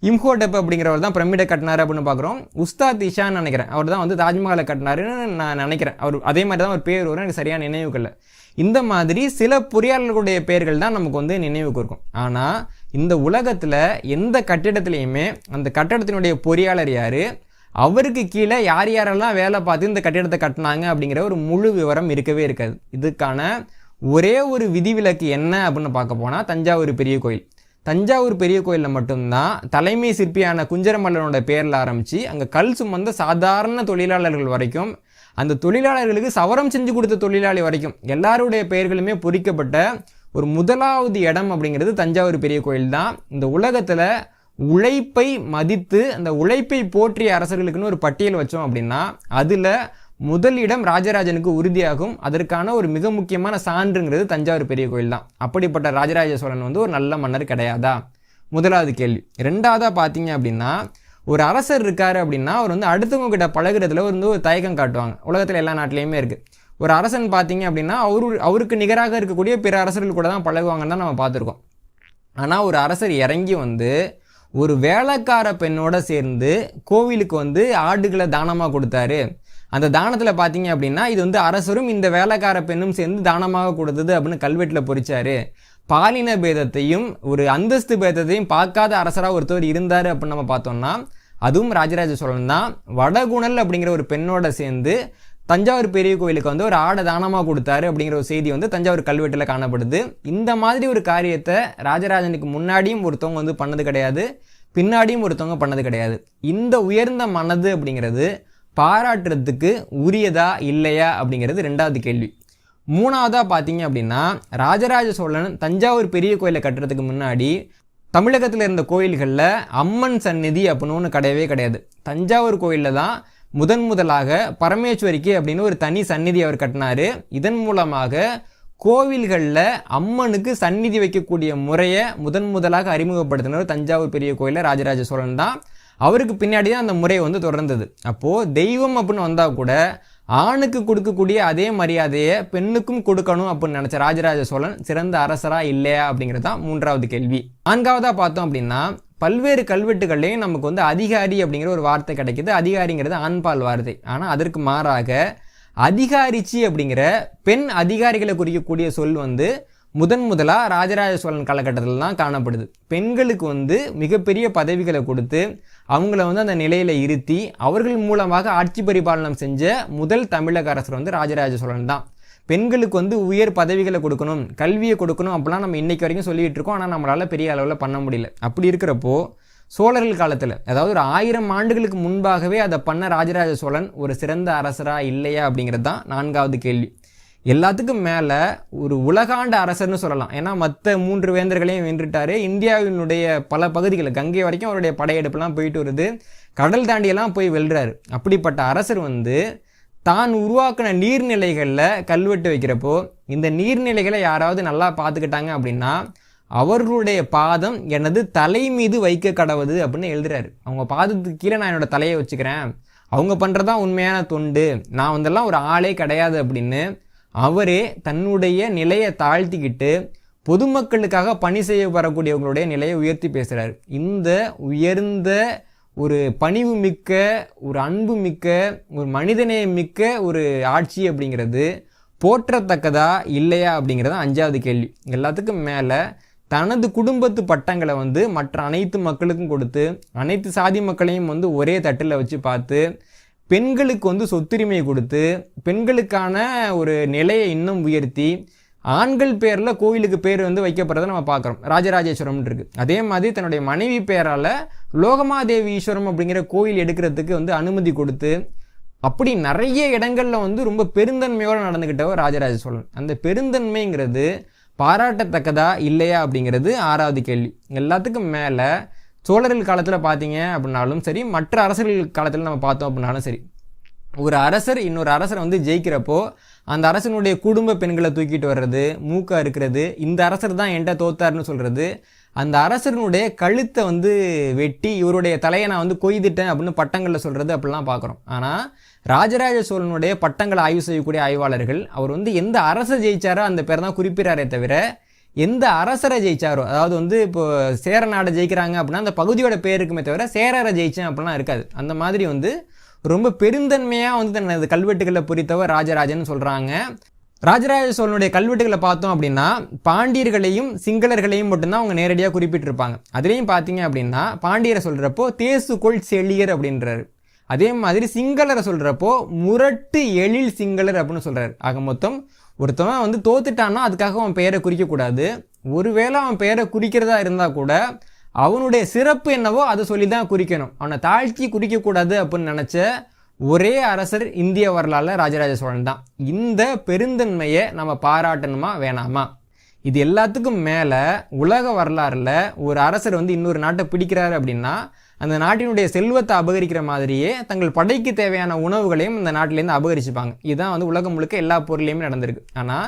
இம்ஹோடெப் அப்படிங்கிறவர் தான் பிரமிடை கட்டினார் அப்படின்னு பார்க்குறோம். உஸ்தாத் இஷான்னு நினைக்கிறேன், அவர் தான் வந்து தாஜ்மஹாலை கட்டினாருன்னு நான் நினைக்கிறேன். அவர் அதே மாதிரி தான் ஒரு பேர் வரும், எனக்கு சரியான நினைவுக்கல்ல. இந்த மாதிரி சில பொறியாளர்களுடைய பெயர்கள் தான் நமக்கு வந்து நினைவுக்கு இருக்கும். ஆனால் இந்த உலகத்தில் எந்த கட்டிடத்துலையுமே அந்த கட்டிடத்தினுடைய பொறியாளர் யார், அவருக்கு கீழே யார் யாரெல்லாம் வேலை பார்த்து இந்த கட்டிடத்தை கட்டினாங்க அப்படிங்கிற ஒரு முழு விவரம் இருக்கவே இருக்காது. இதுக்கான ஒரே ஒரு விதிவிலக்கு என்ன அப்படின்னு பார்க்க போனால் தஞ்சாவூர் பெரிய கோயில். தஞ்சாவூர் பெரிய கோயிலில் மட்டும்தான் தலைமை சிற்பியான குஞ்சரமல்லனோட பேரில் ஆரம்பித்து அங்கே கல் சுமந்த சாதாரண தொழிலாளர்கள் வரைக்கும், அந்த தொழிலாளர்களுக்கு சவரம் செஞ்சு கொடுத்த தொழிலாளி வரைக்கும் எல்லாருடைய பெயர்களுமே பொறிக்கப்பட்ட ஒரு முதலாவது இடம் அப்படிங்கிறது தஞ்சாவூர் பெரிய கோயில் தான். இந்த உலகத்தில் உழைப்பை மதித்து அந்த உழைப்பை போற்றிய அரசர்களுக்குன்னு ஒரு பட்டியல் வச்சோம் அப்படின்னா அதில் முதலிடம் ராஜராஜனுக்கு உறுதியாகும். அதற்கான ஒரு மிக முக்கியமான சான்றுங்கிறது தஞ்சாவூர் பெரிய கோயில் தான். அப்படிப்பட்ட ராஜராஜ சோழன் வந்து ஒரு நல்ல மன்னர் கிடையாதா? முதலாவது கேள்வி. ரெண்டாவதாக பார்த்தீங்க அப்படின்னா, ஒரு அரசர் இருக்கார் அப்படின்னா அவர் வந்து அடுத்தவங்க கிட்ட பழகிறதுல வந்து ஒரு தயக்கம் காட்டுவாங்க. உலகத்தில் எல்லா நாட்டிலையுமே இருக்குது. ஒரு அரசன் பார்த்தீங்க அப்படின்னா அவருக்கு நிகராக இருக்கக்கூடிய பிற அரசர்கள் கூட தான் பழகுவாங்கன்னு தான் நம்ம பார்த்துருக்கோம். ஆனால் ஒரு அரசர் இறங்கி வந்து ஒரு வேலைக்கார பெண்ணோட சேர்ந்து கோவிலுக்கு வந்து ஆடுகளை தானமாக கொடுத்தாரு. அந்த தானத்தில் பார்த்தீங்க அப்படின்னா இது வந்து அரசரும் இந்த வேலைக்கார பெண்ணும் சேர்ந்து தானமாக கொடுத்தது அப்படின்னு கல்வெட்டில் பொறிச்சாரு. பாலின பேதத்தையும் ஒரு அந்தஸ்து பேதத்தையும் பார்க்காத அரசராக ஒருத்தர் இருந்தார் அப்படின்னு நம்ம பார்த்தோம்னா அதுவும் ராஜராஜ சோழன் தான். வடகுணல் அப்படிங்கிற ஒரு பெண்ணோட சேர்ந்து தஞ்சாவூர் பெரிய கோயிலுக்கு வந்து ஒரு ஆடை தானமாக கொடுத்தாரு அப்படிங்கிற ஒரு செய்தி வந்து தஞ்சாவூர் கல்வெட்டில் காணப்படுது. இந்த மாதிரி ஒரு காரியத்தை ராஜராஜனுக்கு முன்னாடியும் ஒருத்தவங்க வந்து பண்ணது கிடையாது, பின்னாடியும் ஒருத்தவங்க பண்ணது கிடையாது. இந்த உயர்ந்த மனது அப்படிங்கிறது பாராட்டுறதுக்கு உரியதா இல்லையா அப்படிங்கிறது ரெண்டாவது கேள்வி. மூணாவதாக பார்த்தீங்க அப்படின்னா, ராஜராஜ சோழன் தஞ்சாவூர் பெரிய கோயிலை கட்டுறதுக்கு முன்னாடி தமிழகத்தில் இருந்த கோயில்களில் அம்மன் சந்நிதி அப்படின்னு ஒன்று கிடையவே கிடையாது. தஞ்சாவூர் கோயிலில் தான் முதலாக பரமேஸ்வரிக்கு அப்படின்னு ஒரு தனி சந்நிதி அவர் கட்டினார். இதன் மூலமாக கோவில்களில் அம்மனுக்கு சந்நிதி வைக்கக்கூடிய முறையை முதலாக அறிமுகப்படுத்தினர் தஞ்சாவூர் பெரிய கோயிலில் ராஜராஜ சோழன் தான். அவருக்கு பின்னாடி தான் அந்த முறை வந்து தொடர்ந்தது. அப்போது தெய்வம் அப்படின்னு வந்தால் கூட ஆணுக்கு கொடுக்கக்கூடிய அதே மரியாதையை பெண்ணுக்கும் கொடுக்கணும் அப்படின்னு நினச்ச ராஜராஜ சோழன் சிறந்த அரசரா இல்லையா அப்படிங்கிறது தான் மூன்றாவது கேள்வி. நான்காவதாக பார்த்தோம் அப்படின்னா, பல்வேறு கல்வெட்டுகள்லையும் நமக்கு வந்து அதிகாரி அப்படிங்கிற ஒரு வார்த்தை கிடைக்கிது. அதிகாரிங்கிறது ஆண்பால் வார்த்தை. ஆனால் அதற்கு மாறாக அதிகாரிச்சி அப்படிங்கிற பெண் அதிகாரிகளை குறிக்கக்கூடிய சொல் வந்து முதலாக ராஜராஜ சோழன் காலகட்டத்தில் தான் காணப்படுது. பெண்களுக்கு வந்து மிகப்பெரிய பதவிகளை கொடுத்து அவங்கள வந்து அந்த நிலையில் இருத்தி அவர்கள் மூலமாக ஆட்சி பரிபாலனம் செஞ்ச முதல் தமிழக அரசர் வந்து ராஜராஜ சோழன் தான். பெண்களுக்கு வந்து உயர் பதவிகளை கொடுக்கணும், கல்வியை கொடுக்கணும் அப்படிலாம் நம்ம இன்னைக்கு வரைக்கும் சொல்லிகிட்டு இருக்கோம். ஆனால் நம்மளால் பெரிய அளவில் பண்ண முடியல. அப்படி இருக்கிறப்போ சோழர்கள் காலத்தில், அதாவது ஒரு 1000 ஆண்டுகளுக்கு முன்பாகவே அதை பண்ண ராஜராஜ சோழன் ஒரு சிறந்த அரசரா இல்லையா அப்படிங்கிறது தான் நான்காவது கேள்வி. எல்லாத்துக்கும் மேலே ஒரு உலகாண்ட அரசர்னு சொல்லலாம். ஏன்னா மற்ற 3 வேந்தர்களையும் வென்றுட்டாரு. இந்தியாவினுடைய பல பகுதிகளில் கங்கை வரைக்கும் அவருடைய படையெடுப்புலாம் போயிட்டு வருது. கடல் தாண்டியெல்லாம் போய் வெல்றாரு. அப்படிப்பட்ட அரசர் வந்து தான் உருவாக்கின நீர்நிலைகளில் கல்வெட்டு வைக்கிறப்போ இந்த நீர்நிலைகளை யாராவது நல்லா பார்த்துக்கிட்டாங்க அப்படின்னா அவர்களுடைய பாதம் எனது தலை மீது வைக்க கடவுது அப்படின்னு எழுதுறாரு. அவங்க பாதத்துக்கு கீழே நான் என்னோட தலையை வச்சுக்கிறேன், அவங்க பண்ணுறதான் உண்மையான தொண்டு, நான் வந்தெல்லாம் ஒரு ஆளே கிடையாது அப்படின்னு அவரே தன்னுடைய நிலையை தாழ்த்திக்கிட்டு பொதுமக்களுக்காக பணி செய்ய வரக்கூடியவங்களுடைய நிலையை உயர்த்தி பேசுகிறார். இந்த உயர்ந்த ஒரு பணிவு மிக்க, ஒரு அன்பு மிக்க, ஒரு மனிதநேய மிக்க ஒரு ஆட்சி அப்படிங்கிறது போற்றத்தக்கதா இல்லையா அப்படிங்கிறது அஞ்சாவது கேள்வி. எல்லாத்துக்கும் மேலே தனது குடும்பத்து பட்டங்களை வந்து மற்ற அனைத்து மக்களுக்கும் கொடுத்து அனைத்து சாதி மக்களையும் வந்து ஒரே தட்டில் வச்சு பார்த்து பெண்களுக்கு வந்து சொத்துரிமை கொடுத்து பெண்களுக்கான ஒரு நிலையை இன்னும் உயர்த்தி ஆண்கள் பேரில் கோயிலுக்கு பேர் வந்து வைக்கப்படுறதை நம்ம பார்க்குறோம். ராஜராஜேஸ்வரம் இருக்குது. அதே மாதிரி தன்னுடைய மனைவி பேரால் லோகமாதேவி ஈஸ்வரம் அப்படிங்கிற கோயில் எடுக்கிறதுக்கு வந்து அனுமதி கொடுத்து அப்படி நிறைய இடங்களில் வந்து ரொம்ப பெருந்தன்மையோடு நடந்துக்கிட்டவர் ராஜராஜ சோழன். அந்த பெருந்தன்மைங்கிறது பாராட்டத்தக்கதா இல்லையா அப்படிங்கிறது ஆறாவது கேள்வி. எல்லாத்துக்கும் மேலே சோழர்கள் காலத்தில் பார்த்தீங்க அப்படின்னாலும் சரி, மற்ற அரசர்கள் காலத்தில் நம்ம பார்த்தோம் அப்படின்னாலும் சரி, ஒரு அரசர் இன்னொரு அரசரை வந்து ஜெயிக்கிறப்போ அந்த அரசனுடைய குடும்ப பெண்களை தூக்கிட்டு வர்றது, மூக்கா இருக்கிறது, இந்த அரசர் தான் என்கிட்ட தோத்தாருன்னு சொல்கிறது, அந்த அரசனுடைய கழுத்தை வந்து வெட்டி இவருடைய தலையை நான் வந்து கொய்துட்டேன் அப்படின்னு பட்டங்களில் சொல்கிறது அப்படிலாம் பார்க்குறோம். ஆனால் ராஜராஜ சோழனுடைய பட்டங்களை ஆய்வு செய்யக்கூடிய ஆய்வாளர்கள் அவர் வந்து எந்த அரசர் ஜெயிச்சாரோ அந்த பேர் தான் குறிப்பிடாரே தவிர எந்த அரசரை ஜெயிச்சாரோ, அதாவது வந்து இப்போ சேர நாடை ஜெயிக்கிறாங்க அப்படின்னா அந்த பகுதியோட பேர் இருக்குமே தவிர சேரரை ஜெயிச்சேன் அப்படிலாம் இருக்காது. அந்த மாதிரி வந்து ரொம்ப பெருந்தன்மையாக வந்து தனது கல்வெட்டுகளில் பொறித்தவர் ராஜராஜன் சொல்கிறாங்க. ராஜராஜ சோழனுடைய கல்வெட்டுகளை பார்த்தோம் அப்படின்னா பாண்டியர்களையும் சிங்களர்களையும் மட்டும்தான் அவங்க நேரடியாக குறிப்பிட்டிருப்பாங்க. அதுலேயும் பார்த்தீங்க அப்படின்னா பாண்டியரை சொல்கிறப்போ தேசுகொள் செழியர் அப்படின்றாரு. அதே மாதிரி சிங்களரை சொல்கிறப்போ முரட்டு எழில் சிங்களர் அப்படின்னு சொல்கிறாரு. ஆக மொத்தம் ஒருத்தவன் வந்து தோத்துட்டான்னா அதுக்காக அவன் பெயரை குறிக்கக்கூடாது. ஒருவேளை அவன் பெயரை குறிக்கிறதா இருந்தால் கூட அவனுடைய சிறப்பு என்னவோ அதை சொல்லி தான் குறிக்கணும். அவனை தாழ்த்தி குறிக்கக்கூடாது அப்படின்னு நினச்ச ஒரே அரசர் இந்திய வரலாறுல ராஜராஜ சோழன் தான். இந்த பெருந்தன்மையை நம்ம பாராட்டணுமா வேணாமா? இது எல்லாத்துக்கும் மேலே உலக வரலாறுல ஒரு அரசர் வந்து இன்னொரு நாட்டை பிடிக்கிறாரு அப்படின்னா அந்த நாட்டினுடைய செல்வத்தை அபகரிக்கிற மாதிரியே தங்கள் படைக்கு தேவையான உணவுகளையும் அந்த நாட்டிலேருந்து அபகரிச்சுப்பாங்க. இதுதான் வந்து உலகம் முழுக்க எல்லா பொருளையுமே நடந்திருக்கு. ஆனால்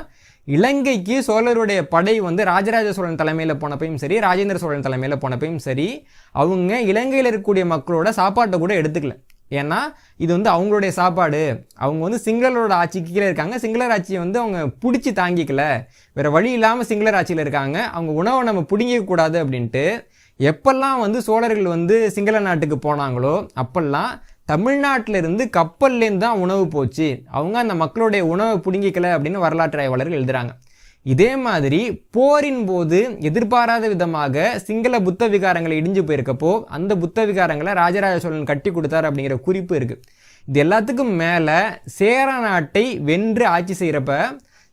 இலங்கைக்கு சோழருடைய படை வந்து ராஜராஜ சோழன் தலைமையில் போனப்பையும் சரி, ராஜேந்திர சோழன் தலைமையில் போனப்பையும் சரி, அவங்க இலங்கையில் இருக்கக்கூடிய மக்களோட சாப்பாட்டை கூட எடுத்துக்கல. ஏன்னா இது வந்து அவங்களுடைய சாப்பாடு. அவங்க வந்து சிங்களரோட ஆட்சிக்கு கீழே இருக்காங்க. சிங்களர் ஆட்சியை வந்து அவங்க பிடிச்சி தாங்கிக்கல, வேறு வழி இல்லாமல் சிங்களர் ஆட்சியில் இருக்காங்க. அவங்க உணவை நம்ம பிடிங்கக்கூடாது அப்படின்ட்டு எப்பெல்லாம் வந்து சோழர்கள் வந்து சிங்கள நாட்டுக்கு போனாங்களோ அப்பெல்லாம் தமிழ்நாட்டிலிருந்து கப்பல்லேருந்து தான் உணவு போச்சு. அவங்க அந்த மக்களுடைய உணவை பிடுங்கிக்கல அப்படின்னு வரலாற்று ஆய்வாளர்கள் எழுதுகிறாங்க. இதே மாதிரி போரின் போது எதிர்பாராத விதமாக சிங்கள புத்த விகாரங்களை இடிஞ்சு போயிருக்கப்போ அந்த புத்த விகாரங்களை ராஜராஜ சோழன் கட்டி கொடுத்தார் அப்படிங்கிற குறிப்பு இருக்குது. இது எல்லாத்துக்கும் மேலே சேர நாட்டை வென்று ஆட்சி செய்கிறப்ப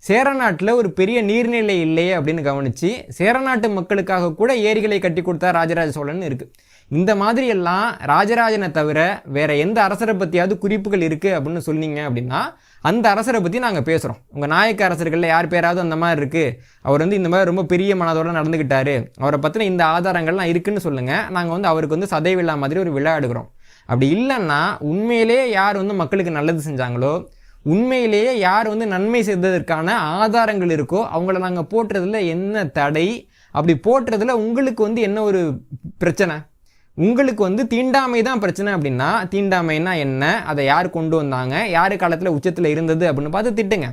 சேர நாட்டில் ஒரு பெரிய நீர்நிலை இல்லையே அப்படின்னு கவனித்து சேர நாட்டு மக்களுக்காக கூட ஏரிகளை கட்டி கொடுத்தா ராஜராஜ சோழன் இருக்குது. இந்த மாதிரி எல்லாம் ராஜராஜனை தவிர வேற எந்த அரசரை பற்றியாவது குறிப்புகள் இருக்குது அப்படின்னு சொன்னீங்க அப்படின்னா அந்த அரசரை பற்றி நாங்கள் பேசுகிறோம். உங்கள் நாயக்க அரசர்களில் யார் பேராவது அந்த மாதிரி இருக்குது, அவர் வந்து இந்த மாதிரி ரொம்ப பெரிய மனதோடு நடந்துக்கிட்டாரு, அவரை பற்றின இந்த ஆதாரங்கள்லாம் இருக்குன்னு சொல்லுங்கள், நாங்கள் வந்து அவருக்கு வந்து சதை விழா மாதிரி ஒரு விழா எடுக்கிறோம். அப்படி இல்லைன்னா உண்மையிலேயே யார் வந்து மக்களுக்கு நல்லது செஞ்சாங்களோ, உண்மையிலேயே யார் வந்து நன்மை செய்ததற்கான ஆதாரங்கள் இருக்கோ அவங்கள நாங்கள் போட்டுறதுல என்ன தடை? அப்படி போட்டுறதுல உங்களுக்கு வந்து என்ன ஒரு பிரச்சனை? உங்களுக்கு வந்து தீண்டாமை தான் பிரச்சனை அப்படின்னா தீண்டாமைன்னா என்ன, அதை யார் கொண்டு வந்தாங்க, யார் காலத்தில் உச்சத்தில் இருந்தது அப்படின்னு பார்த்து திட்டுங்க.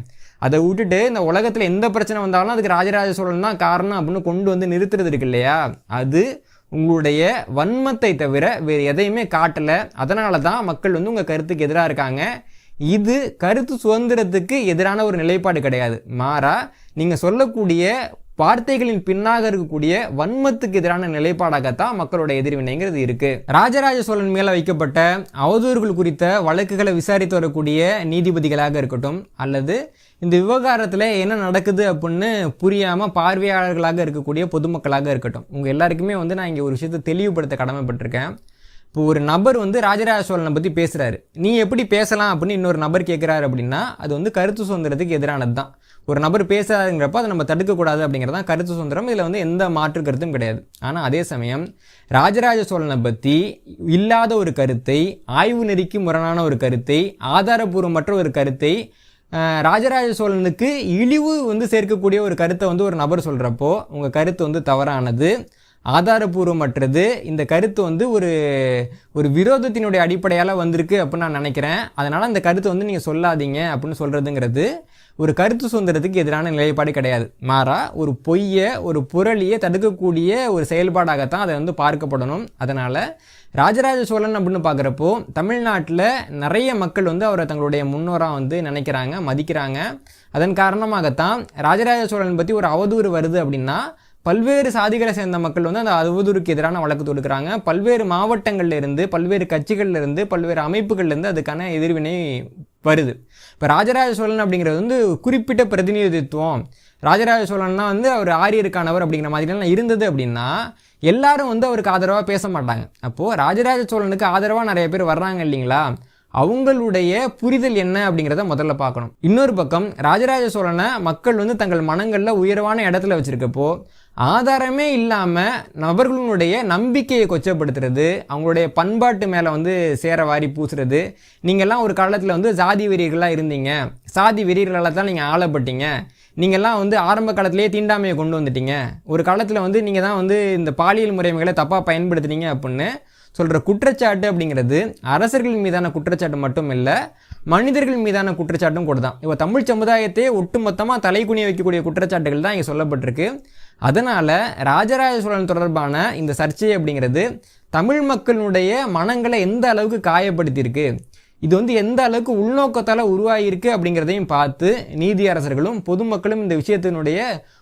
அதை விட்டுட்டு இந்த உலகத்தில் எந்த பிரச்சனை வந்தாலும் அதுக்கு ராஜராஜ சோழன் தான் காரணம் அப்படின்னு கொண்டு வந்து நிறுத்துறது இருக்கு இல்லையா, அது உங்களுடைய வன்மத்தை தவிர வேறு எதையுமே காட்டலை. அதனால தான் மக்கள் வந்து உங்கள் கருத்துக்கு எதிராக இருக்காங்க. இது கருத்து சுதந்திரத்துக்கு எதிரான ஒரு நிலைப்பாடு கிடையாது. மாறா நீங்கள் சொல்லக்கூடிய வார்த்தைகளின் பின்னாக இருக்கக்கூடிய வன்மத்துக்கு எதிரான நிலைப்பாடாகத்தான் மக்களோட எதிர்வினைங்கிறது இருக்கு. ராஜராஜ சோழன் மேல வைக்கப்பட்ட அவதூறுகள் குறித்த வழக்குகளை விசாரித்து வரக்கூடிய நீதிபதிகளாக இருக்கட்டும், அல்லது இந்த விவகாரத்தில் என்ன நடக்குது அப்படின்னு புரியாம பார்வையாளர்களாக இருக்கக்கூடிய பொதுமக்களாக இருக்கட்டும், உங்க எல்லாருக்குமே வந்து நான் இங்கே ஒரு விஷயத்தை தெளிவுபடுத்த கடமைப்பட்டிருக்கேன். இப்போ ஒரு நபர் வந்து ராஜராஜ சோழனை பற்றி பேசுகிறாரு, நீ எப்படி பேசலாம் அப்படின்னு இன்னொரு நபர் கேட்குறாரு அப்படின்னா அது வந்து கருத்து சுதந்திரத்துக்கு எதிரானது தான். ஒரு நபர் பேசுறாருங்கிறப்ப அதை நம்ம தடுக்கக்கூடாது அப்படிங்கிறது தான் கருத்து சுதந்திரம். இதில் வந்து எந்த மாற்று கருத்தும் கிடையாது. ஆனால் அதே சமயம் ராஜராஜ சோழனை பற்றி இல்லாத ஒரு கருத்தை, ஆய்வு நெறிக்கு முரணான ஒரு கருத்தை, ஆதாரபூர்வமற்ற ஒரு கருத்தை, ராஜராஜ சோழனுக்கு இழிவு வந்து சேர்க்கக்கூடிய ஒரு கருத்தை வந்து ஒரு நபர் சொல்கிறப்போ உங்கள் கருத்து வந்து தவறானது, ஆதாரபூர்வமற்றது. இந்த கருத்து வந்து ஒரு விரோதத்தினுடைய அடிப்படையால் வந்திருக்கு அப்படின்னு நான் நினைக்கிறேன். அதனால் அந்த கருத்தை வந்து நீங்கள் சொல்லாதீங்க அப்படின்னு சொல்கிறதுங்கிறது ஒரு கருத்து சுதந்திரத்துக்கு எதிரான நிலைப்பாடு கிடையாது. மாறா ஒரு பொய்யை, ஒரு புரளியை தடுக்கக்கூடிய ஒரு செயல்பாடாகத்தான் அதை வந்து பார்க்கப்படணும். அதனால் ராஜராஜ சோழன் அப்படின்னு பார்க்குறப்போ தமிழ்நாட்டில் நிறைய மக்கள் வந்து அவரை தங்களுடைய முன்னோராக வந்து நினைக்கிறாங்க, மதிக்கிறாங்க. அதன் காரணமாகத்தான் ராஜராஜ சோழன் பற்றி ஒரு அவதூறு வருது அப்படின்னா பல்வேறு சாதிகளை சேர்ந்த மக்கள் வந்து அந்த அவதூறுக்கு எதிரான வழக்கு தொடுக்கிறாங்க. பல்வேறு மாவட்டங்கள்லேருந்து, பல்வேறு கட்சிகள்லேருந்து, பல்வேறு அமைப்புகள்லேருந்து அதுக்கான எதிர்வினை வருது. இப்போ ராஜராஜ சோழன் அப்படிங்கிறது வந்து குறிப்பிட்ட பிரதிநிதித்துவம். ராஜராஜ சோழன்னா வந்து அவர் ஆரியருக்கானவர் அப்படிங்கிற மாதிரிலாம் இருந்தது அப்படின்னா எல்லாரும் வந்து அவருக்கு ஆதரவாக பேச மாட்டாங்க. அப்போது ராஜராஜ சோழனுக்கு ஆதரவாக நிறைய பேர் வர்றாங்க இல்லைங்களா, அவங்களுடைய புரிதல் என்ன அப்படிங்கிறத முதல்ல பார்க்கணும். இன்னொரு பக்கம் ராஜராஜ சோழனை மக்கள் வந்து தங்கள் மனங்களில் உயர்வான இடத்துல வச்சுருக்கப்போ ஆதாரமே இல்லாமல் நபர்களுடைய நம்பிக்கையை கொச்சப்படுத்துறது, அவங்களுடைய பண்பாட்டு மேலே வந்து சேர வாரி பூசுறது. நீங்கள்லாம் ஒரு காலத்தில் வந்து சாதி வெறியர்களாக இருந்தீங்க, சாதி வெறியர்களால் தான் நீங்கள் ஆளப்பட்டீங்க, நீங்கள்லாம் வந்து ஆரம்ப காலத்திலேயே தீண்டாமையை கொண்டு வந்துட்டீங்க, ஒரு காலத்தில் வந்து நீங்கள் தான் வந்து இந்த பாலியல் முறைமைகளை தப்பாக பயன்படுத்துனீங்க அப்படின்னு சொல்கிற குற்றச்சாட்டு அப்படிங்கிறது அரசர்கள் மீதான குற்றச்சாட்டு மட்டும் இல்லை, மனிதர்கள் மீதான குற்றச்சாட்டும் கூட தான். இப்போ தமிழ் சமுதாயத்தை ஒட்டுமொத்தமாக தலைக்குனிய வைக்கக்கூடிய குற்றச்சாட்டுகள் தான் இங்கே சொல்லப்பட்டிருக்கு. அதனால் ராஜராஜ சோழன் தொடர்பான இந்த சர்ச்சை அப்படிங்கிறது தமிழ் மக்களுடைய மனங்களை எந்த அளவுக்கு காயப்படுத்தியிருக்கு, இது வந்து எந்த அளவுக்கு உள்நோக்கத்தால் உருவாகியிருக்கு அப்படிங்கிறதையும் பார்த்து நீதியரசர்களும் பொதுமக்களும் இந்த விஷயத்தினுடைய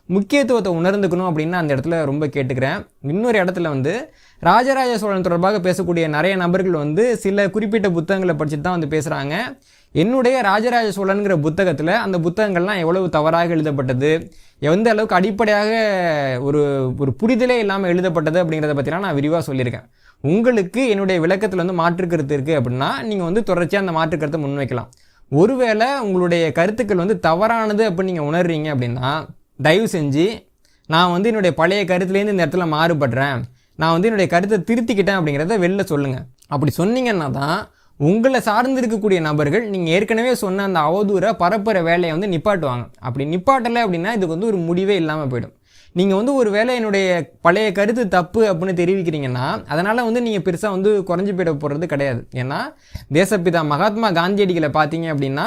முக்கியத்துவத்தை உணர்ந்துக்கணும் அப்படின்னு அந்த இடத்துல ரொம்ப கேட்டுக்கிறேன். இன்னொரு இடத்துல வந்து ராஜராஜ சோழன் தொடர்பாக பேசக்கூடிய நிறைய நபர்கள் வந்து சில குறிப்பிட்ட புத்தகங்களை படிச்சுட்டு தான் வந்து பேசுகிறாங்க. என்னுடைய ராஜராஜ சோழனுங்கிற புத்தகத்தில் அந்த புத்தகங்கள்லாம் எவ்வளவு தவறாக எழுதப்பட்டது, எந்த அளவுக்கு அடிப்படையாக ஒரு ஒரு புரிதலே இல்லாமல் எழுதப்பட்டது அப்படிங்கிறத பற்றிலாம் நான் விரிவாக சொல்லியிருக்கேன். உங்களுக்கு என்னுடைய விளக்கத்தில் வந்து மாற்றுக்கருத்து இருக்குது அப்படின்னா நீங்கள் வந்து தொடர்ச்சியாக அந்த மாற்றுக்கருத்தை முன்வைக்கலாம். ஒருவேளை உங்களுடைய கருத்துக்கள் வந்து தவறானது அப்படின்னு நீங்கள் உணர்றீங்க அப்படின்னா தயவு செஞ்சு நான் வந்து என்னுடைய பழைய கருத்துலேருந்து இந்த இடத்துல மாறுபடுறேன், நான் வந்து என்னுடைய கருத்தை திருத்திக்கிட்டேன் அப்படிங்கிறத வெளில சொல்லுங்கள். அப்படி சொன்னீங்கன்னா தான் உங்களை சார்ந்து இருக்கக்கூடிய நபர்கள் நீங்கள் ஏற்கனவே சொன்ன அந்த அவதூறை பரப்புகிற வேலையை வந்து நிப்பாட்டுவாங்க. அப்படி நிப்பாட்டலை அப்படின்னா இதுக்கு வந்து ஒரு முடிவே இல்லாமல் போயிடும். நீங்கள் வந்து ஒரு வேளை என்னுடைய பழைய கருத்து தப்பு அப்படின்னு தெரிவிக்கிறீங்கன்னா அதனால் வந்து நீங்கள் பெருசாக வந்து குறைஞ்சி போயிட போகிறது கிடையாது. ஏன்னா தேசப்பிதா மகாத்மா காந்தியடிகளை பார்த்தீங்க அப்படின்னா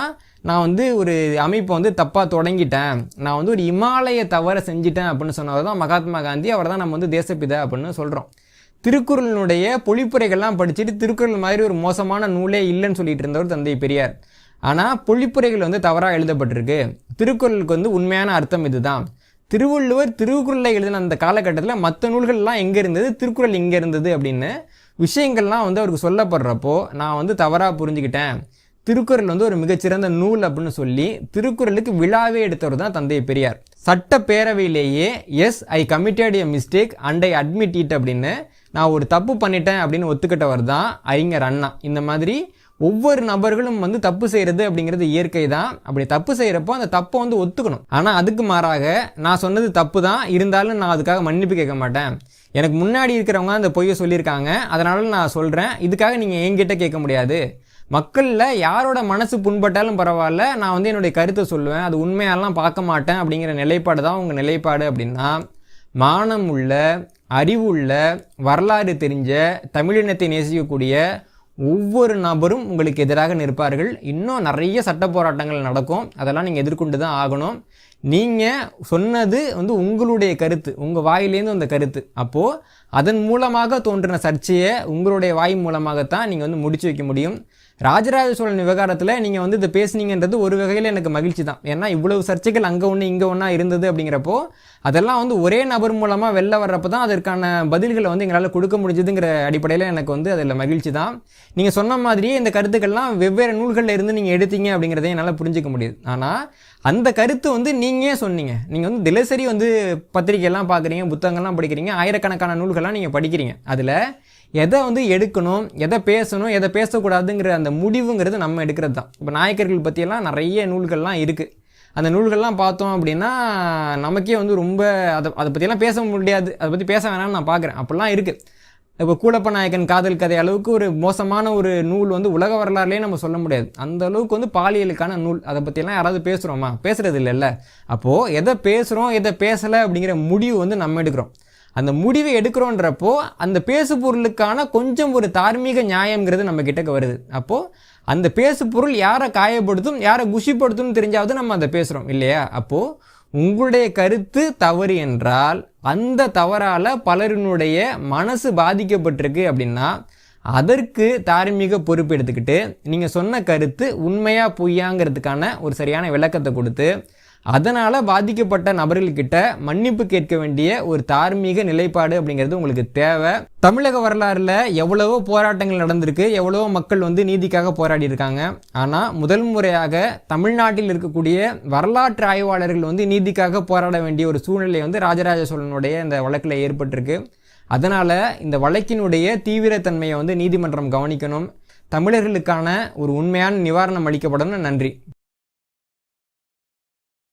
நான் வந்து ஒரு அமைப்பை வந்து தப்பாக தொடங்கிட்டேன், நான் வந்து ஒரு இமாலய தவறை செஞ்சிட்டேன் அப்படின்னு சொன்னவர் தான் மகாத்மா காந்தி. அவர் தான் நம்ம வந்து தேசப்பிதா அப்படின்னு சொல்கிறோம். திருக்குறளினுடைய பொழிப்புரைகள்லாம் படிச்சுட்டு திருக்குறள் மாதிரி ஒரு மோசமான நூலே இல்லைன்னு சொல்லிட்டு இருந்தவர் தந்தை பெரியார். ஆனால் பொழிப்புரைகள் வந்து தவறாக எழுதப்பட்டிருக்கு. திருக்குறளுக்கு வந்து உண்மையான அர்த்தம் இதுதான். திருவள்ளுவர் திருக்குறளை எழுதின அந்த காலகட்டத்தில் மற்ற நூல்கள்லாம் எங்கே இருந்தது, திருக்குறள் இங்கே இருந்தது அப்படின்னு விஷயங்கள்லாம் வந்து அவருக்கு சொல்லப்படுறப்போ நான் வந்து தவறாக புரிஞ்சுக்கிட்டேன். திருக்குறள் வந்து ஒரு மிகச்சிறந்த நூல் அப்படின்னு சொல்லி திருக்குறளுக்கு விழாவே எடுத்தவர் தான் தந்தை பெரியார். சட்டப்பேரவையிலேயே yes I committed a mistake and I admit it அப்படின்னு நான் ஒரு தப்பு பண்ணிட்டேன் அப்படின்னு ஒத்துக்கிட்டவர் தான் அறிஞர் அண்ணா. இந்த மாதிரி ஒவ்வொரு நபர்களும் வந்து தப்பு செய்கிறது அப்படிங்கிறது இயற்கை தான். அப்படி தப்பு செய்கிறப்போ அந்த தப்பை வந்து ஒத்துக்கணும். ஆனால் அதுக்கு மாறாக நான் சொன்னது தப்பு தான், இருந்தாலும் நான் அதுக்காக மன்னிப்பு கேட்க மாட்டேன், எனக்கு முன்னாடி இருக்கிறவங்க அந்த பொய்யை சொல்லியிருக்காங்க அதனால நான் சொல்கிறேன், இதுக்காக நீங்கள் என்கிட்ட கேட்க முடியாது. மக்களில் யாரோட மனசு புண்பட்டாலும் பரவாயில்ல, நான் வந்து என்னுடைய கருத்தை சொல்லுவேன், அது உண்மையாலாம் பார்க்க மாட்டேன் அப்படிங்கிற நிலைப்பாடு தான் உங்கள் நிலைப்பாடு அப்படின்னா மானம் உள்ள, அறிவுள்ள, வரலாறு தெரிஞ்ச, தமிழினத்தை நேசிக்கக்கூடிய ஒவ்வொரு நபரும் உங்களுக்கு எதிராக நிற்பார்கள். இன்னும் நிறைய சட்ட போராட்டங்கள் நடக்கும், அதெல்லாம் நீங்கள் எதிர்கொண்டு தான் ஆகணும். நீங்கள் சொன்னது வந்து உங்களுடைய கருத்து, உங்கள் வாயிலேருந்து அந்த கருத்து. அப்போது அதன் மூலமாக தோன்றின சர்ச்சையை உங்களுடைய வாய் மூலமாகத்தான் நீங்கள் வந்து முடிச்சு வைக்க முடியும். ராஜராஜ சோழன் விவகாரத்தில் நீங்கள் வந்து இதை பேசுனீங்கன்றது ஒரு வகையில் எனக்கு மகிழ்ச்சி தான். ஏன்னா இவ்வளவு சர்ச்சைகள் அங்கே ஒன்று இங்கே ஒன்றா இருந்தது அப்படிங்கிறப்போ அதெல்லாம் வந்து ஒரே நபர் மூலமாக வெளில வர்றப்போ தான் அதற்கான பதில்களை வந்து எங்களால் கொடுக்க முடிஞ்சதுங்கிற அடிப்படையில் எனக்கு வந்து அதில் மகிழ்ச்சி தான். நீங்கள் சொன்ன மாதிரியே இந்த கருத்துக்கள்லாம் வெவ்வேறு நூல்களில் இருந்து நீங்கள் எடுத்தீங்க அப்படிங்கிறதையும் என்னால் புரிஞ்சிக்க முடியுது. ஆனால் அந்த கருத்து வந்து நீங்கள் சொன்னீங்க, நீங்கள் வந்து தினசரி வந்து பத்திரிகையெல்லாம் பார்க்குறீங்க, புத்தகங்கள்லாம் படிக்கிறீங்க, ஆயிரக்கணக்கான நூல்கள்லாம் நீங்கள் படிக்கிறீங்க. அதில் எதை வந்து எடுக்கணும், எதை பேசணும், எதை பேசக்கூடாதுங்கிற அந்த முடிவுங்கிறது நம்ம எடுக்கிறது தான். இப்போ நாயக்கர்கள் பற்றியெல்லாம் நிறைய நூல்கள்லாம் இருக்குது. அந்த நூல்கள்லாம் பார்த்தோம் அப்படின்னா நமக்கே வந்து ரொம்ப அதை பற்றியெல்லாம் பேச முடியாது, அதை பற்றி பேச வேணாம்னு நான் பார்க்குறேன். அப்படிலாம் இருக்குது. இப்போ கூலப்ப நாயக்கன் காதல் கதை அளவுக்கு ஒரு மோசமான ஒரு நூல் வந்து உலக வரலாறுலேயே நம்ம சொல்ல முடியாது. அந்த அளவுக்கு வந்து பாலியலுக்கான நூல். அதை பற்றியெல்லாம் யாராவது பேசுகிறோமா? பேசுகிறது இல்லைல்ல. அப்போது எதை பேசுகிறோம் எதை பேசலை அப்படிங்கிற முடிவு வந்து நம்ம எடுக்கிறோம். அந்த முடிவை எடுக்கிறோன்றப்போ அந்த பேசு பொருளுக்கான கொஞ்சம் ஒரு தார்மீக நியாயங்கிறது நம்ம கிட்டக்க வருது. அப்போது அந்த பேசு பொருள் யாரை காயப்படுத்தும், யாரை குஷிப்படுத்தும் தெரிஞ்சாவது நம்ம அதை பேசுகிறோம் இல்லையா? அப்போது உங்களுடைய கருத்து தவறு என்றால் அந்த தவறால் பலரினுடைய மனசு பாதிக்கப்பட்டிருக்கு அப்படின்னா அதற்கு தார்மீக பொறுப்பு எடுத்துக்கிட்டு நீங்கள் சொன்ன கருத்து உண்மையா பொய்யாங்கிறதுக்கான ஒரு சரியான விளக்கத்தை கொடுத்து அதனால் பாதிக்கப்பட்ட நபர்கள்கிட்ட மன்னிப்பு கேட்க வேண்டிய ஒரு தார்மீக நிலைப்பாடு அப்படிங்கிறது உங்களுக்கு தேவை. தமிழக வரலாறுல எவ்வளவோ போராட்டங்கள் நடந்திருக்கு, எவ்வளவோ மக்கள் வந்து நீதிக்காக போராடி இருக்காங்க. ஆனால் முதல் முறையாக தமிழ்நாட்டில் இருக்கக்கூடிய வரலாற்று ஆய்வாளர்கள் வந்து நீதிக்காக போராட வேண்டிய ஒரு சூழ்நிலை வந்து ராஜராஜ சோழனுடைய இந்த வழக்கில் ஏற்பட்டிருக்கு. அதனால் இந்த வழக்கினுடைய தீவிரத்தன்மையை வந்து நீதிமன்றம் கவனிக்கணும். தமிழர்களுக்கான ஒரு உண்மையான நிவாரணம் அளிக்கப்படணும். நன்றி.